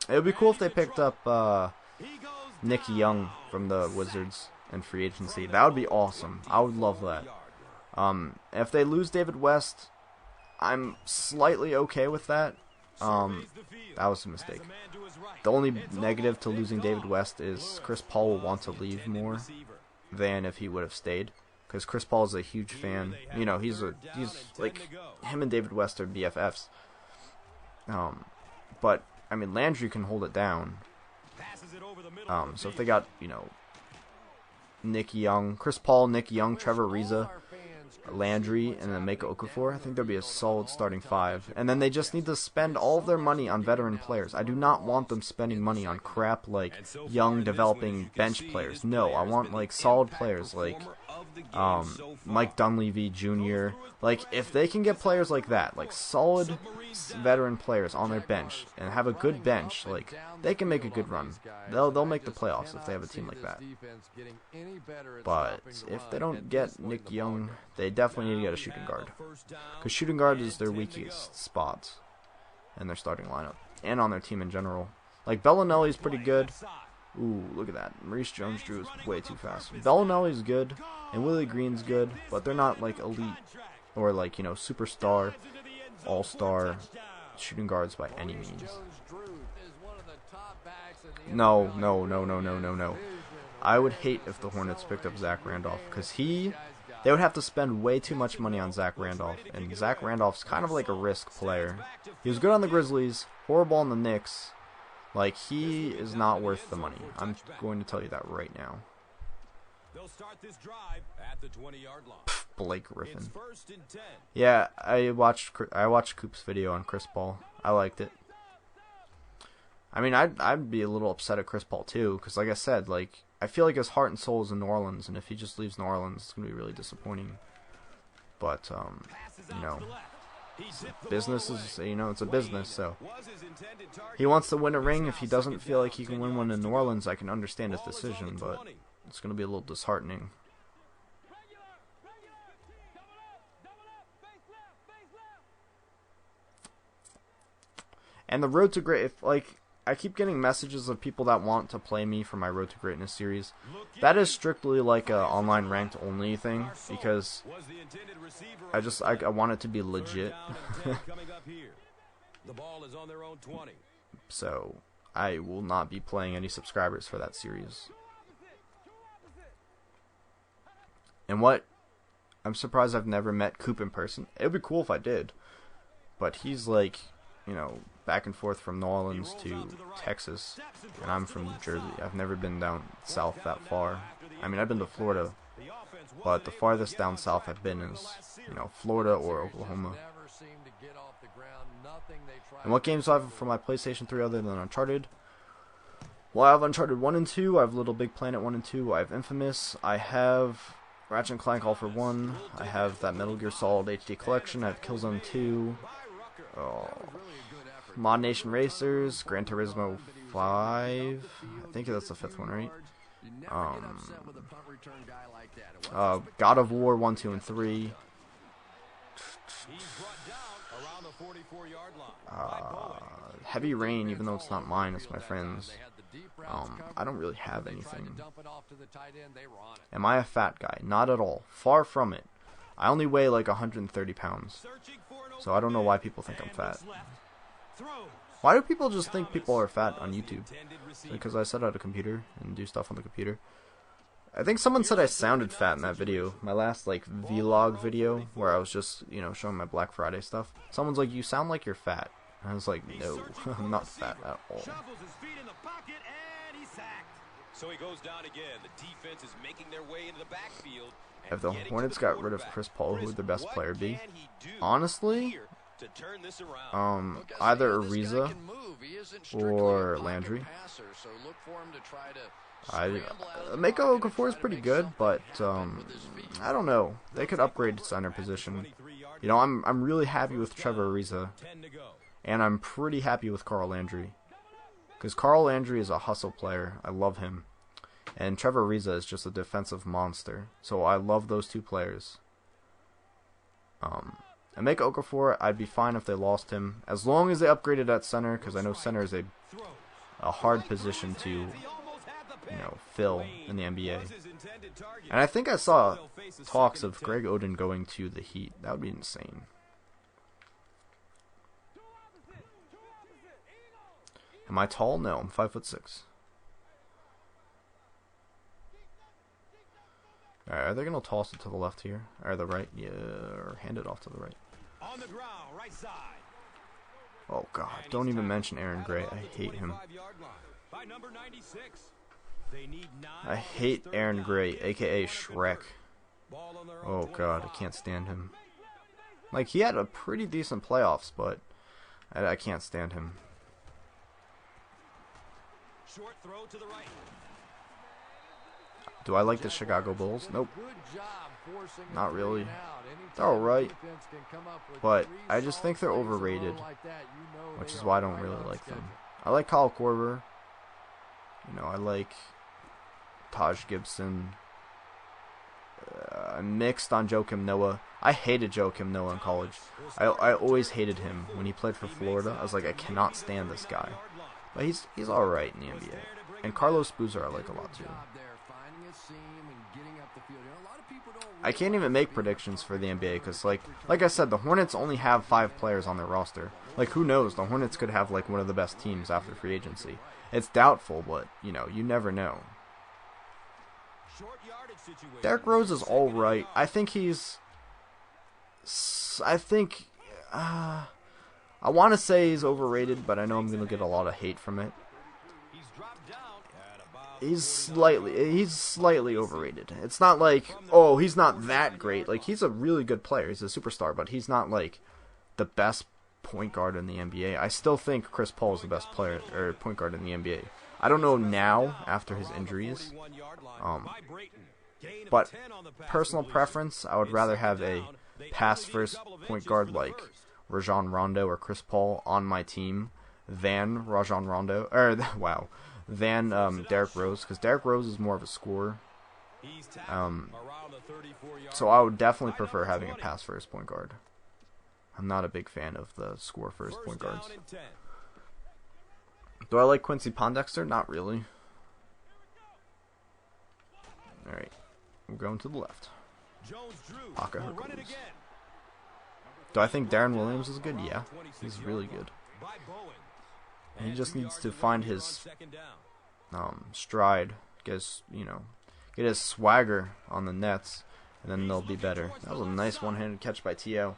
would be cool if they picked up Nick Young from the Wizards in free agency. That would be awesome. I would love that. If they lose David West, I'm slightly okay with that. That was a mistake. The only negative to losing David West is Chris Paul will want to leave more than if he would have stayed. Because Chris Paul is a huge fan. You know, he's like, him and David West are BFFs. But, I mean, Landry can hold it down. So if they got, you know, Nick Young, Chris Paul, Nick Young, Trevor Ariza, Landry, and then Mika Okafor, I think there'd be a solid starting 5. And then they just need to spend all of their money on veteran players. I do not want them spending money on crap like young, developing bench players. No, I want like solid players like Mike Dunleavy Jr. Like, if they can get players like that, like solid veteran players on their bench and have a good bench, like they can make a good run. They'll make the playoffs if they have a team like that. But if they don't get Nick Young, they definitely need to get a shooting guard, because shooting guard is their weakest spot in their starting lineup and on their team in general. Like Bellinelli's pretty good. Ooh, look at that. Maurice Jones-Drew is way too fast. Bellinelli's good, and Willie Green's good, but they're not like elite or like, you know, superstar, all-star shooting guards by any means. No. I would hate if the Hornets picked up Zach Randolph, because they would have to spend way too much money on Zach Randolph, and Zach Randolph's kind of like a risk player. He was good on the Grizzlies, horrible on the Knicks. Like, he is not worth the money. I'm going to tell you that right now. They'll start this drive at the 20-yard line. Blake Griffin. It's 1st and 10. Yeah, I watched Coop's video on Chris Paul. I liked it. I mean, I'd be a little upset at Chris Paul too, because like I said, like, I feel like his heart and soul is in New Orleans, and if he just leaves New Orleans, it's gonna be really disappointing. But you know, business is, you know, it's a business, so he wants to win a ring. If he doesn't feel like he can win one in New Orleans, I can understand his decision, but it's going to be a little disheartening. And the Road to Great, if, like, I keep getting messages of people that want to play me for my Road to Greatness series. That is strictly like a online ranked only thing, because I want it to be legit. So I will not be playing any subscribers for that series. And what? I'm surprised I've never met Coop in person. It would be cool if I did. But he's like, you know, back and forth from New Orleans to Texas, and I'm from New Jersey. I've never been down south that far. I mean, I've been to Florida, but the farthest down south I've been is, you know, Florida or Oklahoma. And what games do I have for my PlayStation 3 other than Uncharted? Well, I have Uncharted 1 and 2, I have Little Big Planet 1 and 2, I have Infamous, I have Ratchet & Clank All for One, I have that Metal Gear Solid HD Collection, I have Killzone 2, Mod Nation Racers, Gran Turismo 5, I think that's the 5th one, right? God of War 1, 2, and 3. Heavy Rain, even though it's not mine, it's my friend's. I don't really have anything. Am I a fat guy? Not at all. Far from it. I only weigh like 130 pounds. So I don't know why people think I'm fat. Why do people just think people are fat on YouTube? Because I set out a computer and do stuff on the computer. I think someone said I sounded fat in that video. My last, like, vlog video, where I was just, you know, showing my Black Friday stuff. Someone's like, you sound like you're fat. And I was like, no, I'm not fat at all. So he goes down again. The defense is making their way into the backfield. If the Hornets got rid of Chris Paul, who would their best player be? Honestly, Either Ariza or Landry. Mako Okafor is pretty good, but I don't know. They could upgrade to center position. You know, I'm really happy with Trevor Ariza, and I'm pretty happy with Carl Landry, because Carl Landry is a hustle player. I love him, and Trevor Ariza is just a defensive monster. So I love those two players. And Mako Okafor, I'd be fine if they lost him, as long as they upgraded at center, because I know center is a hard position to, you know, fill in the NBA. And I think I saw talks of Greg Oden going to the Heat. That would be insane. Am I tall? No, I'm 5'6". Alright, are they going to toss it to the left here? Or the right? Yeah, or hand it off to the right. On the ground, right side. Oh god, don't even mention Aaron Gray. I hate him. By number 96. I hate Aaron Gray, aka Shrek. Oh god, I can't stand him. Like, he had a pretty decent playoffs, but I can't stand him. Short throw to the right. Do I like the Chicago Bulls? Nope. Not really. They're alright, but I just think they're overrated, which is why I don't really like them. I like Kyle Korver. You know, I like Taj Gibson. I'm mixed on Joakim Noah. I hated Joakim Noah in college. I always hated him when he played for Florida. I was like, I cannot stand this guy. But he's alright in the NBA. And Carlos Boozer I like a lot too. I can't even make predictions for the NBA because, like I said, the Hornets only have 5 players on their roster. Like, who knows? The Hornets could have, like, one of the best teams after free agency. It's doubtful, but, you know, you never know. Derrick Rose is alright. I want to say he's overrated, but I know I'm going to get a lot of hate from it. He's slightly overrated. It's not like, oh, he's not that great. Like, he's a really good player. He's a superstar, but he's not, like, the best point guard in the NBA. I still think Chris Paul is the best player or point guard in the NBA. I don't know now after his injuries. But personal preference, I would rather have a pass-first point guard like Rajon Rondo or Chris Paul on my team than Rajon Rondo, than Derrick Rose, because Derrick Rose is more of a scorer. So I would definitely prefer having a pass-first point guard. I'm not a big fan of the score-first point guards. Do I like Quincy Pondexter? Not really. Alright, we're going to the left. Paca Hercules. Do I think Darren Williams is good? Yeah, he's really good. And he just needs to find his stride, get his swagger on the nets, and then they'll be better. That was a nice one-handed catch by T.O.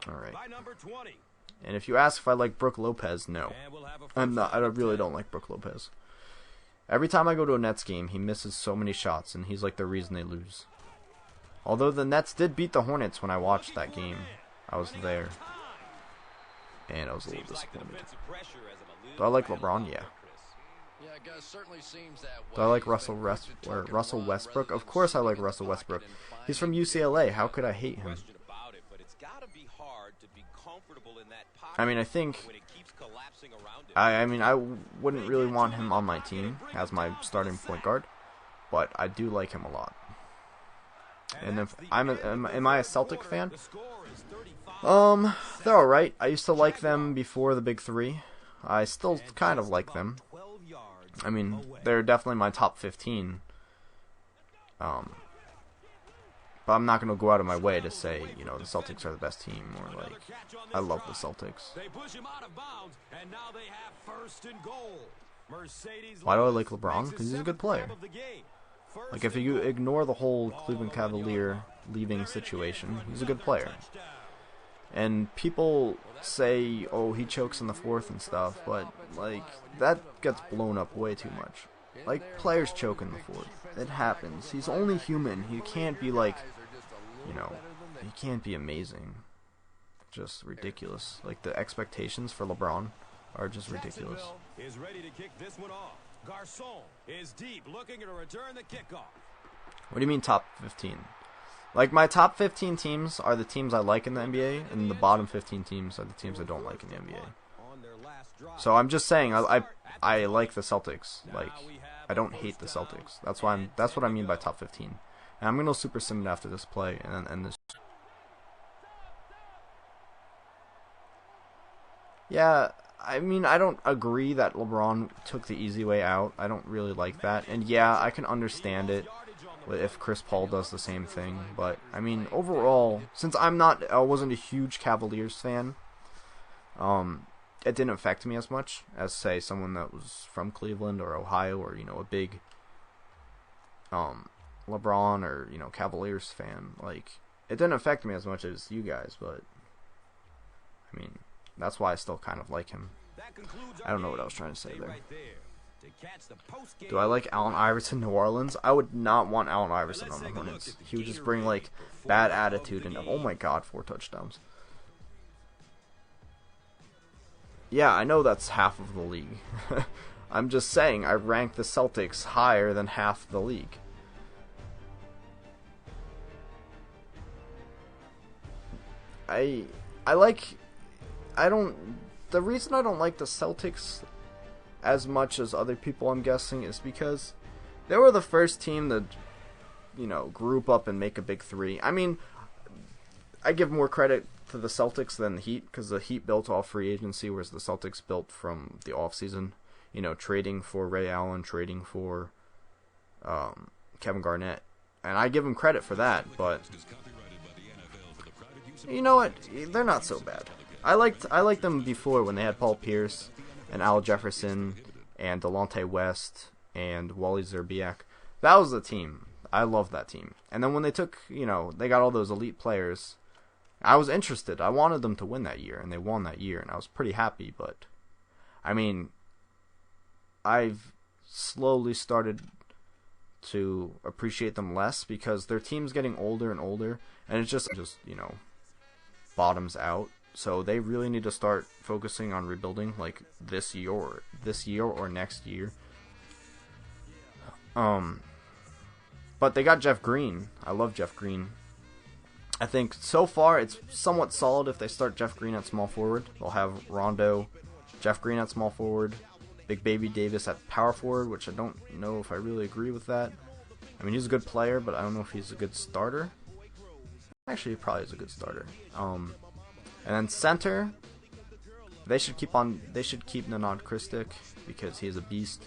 Alright. And if you ask if I like Brook Lopez, no. I'm not. I really don't like Brook Lopez. Every time I go to a Nets game, he misses so many shots, and he's like the reason they lose. Although the Nets did beat the Hornets when I watched that game. I was there. And I was a little disappointed. Do I like LeBron? Yeah. Do I like Russell Westbrook? Of course I like Russell Westbrook. He's from UCLA. How could I hate him? I mean, I wouldn't really want him on my team as my starting point guard, but I do like him a lot. And if am I a Celtic fan? They're alright. I used to like them before the Big Three. I still kind of like them. I mean, they're definitely my top 15. But I'm not going to go out of my way to say, you know, the Celtics are the best team, or like, I love the Celtics. Why do I like LeBron? Because he's a good player. Like, if you ignore the whole Cleveland Cavalier leaving situation, he's a good player. And people say, oh, he chokes in the fourth and stuff, but, like, that gets blown up way too much. Like, players choke in the fourth. It happens. He's only human. He can't be, like, you know, he can't be amazing. Just ridiculous. Like, the expectations for LeBron are just ridiculous. Is ready to kick this one off. Garçon is deep, looking to return the kickoff. What do you mean top 15? Like, my top 15 teams are the teams I like in the NBA, and the bottom 15 teams are the teams I don't like in the NBA. So I'm just saying, I like the Celtics. Like, I don't hate the Celtics. That's what I mean by top 15. And I'm gonna super sim it after this play and then end this. Yeah, I mean, I don't agree that LeBron took the easy way out. I don't really like that. And yeah, I can understand it if Chris Paul does the same thing. But, I mean, overall, since I wasn't a huge Cavaliers fan, it didn't affect me as much as, say, someone that was from Cleveland or Ohio or, you know, a big LeBron or, you know, Cavaliers fan. Like, it didn't affect me as much as you guys, but, I mean, that's why I still kind of like him. I don't know what I was trying to say there. Do I like Allen Iverson, New Orleans? I would not want Allen Iverson on the Hornets. He would just bring, like, bad attitude and, oh my god, 4 touchdowns. Yeah, I know that's half of the league. I'm just saying, I rank the Celtics higher than half the league. The reason I don't like the Celtics as much as other people, I'm guessing, is because they were the first team that, you know, group up and make a big three. I mean, I give more credit to the Celtics than the Heat, because the Heat built off free agency, whereas the Celtics built from the offseason, you know, trading for Ray Allen, trading for Kevin Garnett. And I give them credit for that, but you know what? They're not so bad. I liked them before when they had Paul Pierce and Al Jefferson and Delonte West and Wally Szczerbiak. That was the team. I loved that team. And then when they took, you know, they got all those elite players, I was interested. I wanted them to win that year, and they won that year, and I was pretty happy. But, I mean, I've slowly started to appreciate them less because their team's getting older and older, and it's just you know, bottoms out. So they really need to start focusing on rebuilding, like this year or next year. But they got Jeff Green. I love Jeff Green. I think so far it's somewhat solid if they start Jeff Green at small forward. They'll have Rondo, Jeff Green at small forward, Big Baby Davis at power forward, which I don't know if I really agree with that. I mean, he's a good player, but I don't know if he's a good starter. Actually, he probably is a good starter. And then center, they should keep Nenad Kristic because he is a beast.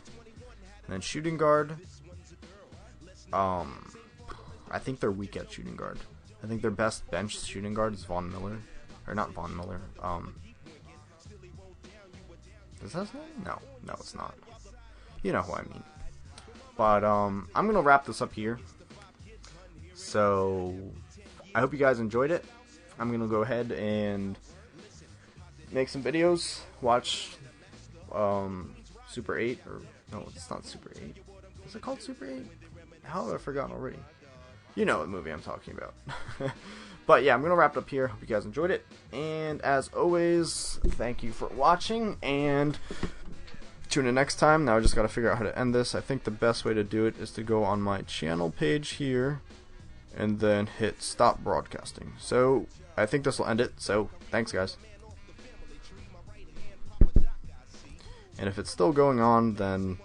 And then shooting guard, I think they're weak at shooting guard. I think their best bench shooting guard is Von Miller, or not Von Miller. Is that his name? No, it's not. You know who I mean. But I'm gonna wrap this up here. So I hope you guys enjoyed it. I'm gonna go ahead and make some videos. Watch Super 8, or no, it's not Super 8. Is it called Super 8? How have I forgotten already? You know what movie I'm talking about. But yeah, I'm gonna wrap it up here. Hope you guys enjoyed it. And as always, thank you for watching, and tune in next time. Now I just gotta figure out how to end this. I think the best way to do it is to go on my channel page here and then hit stop broadcasting. So I think this will end it. So thanks, guys. And if it's still going on, then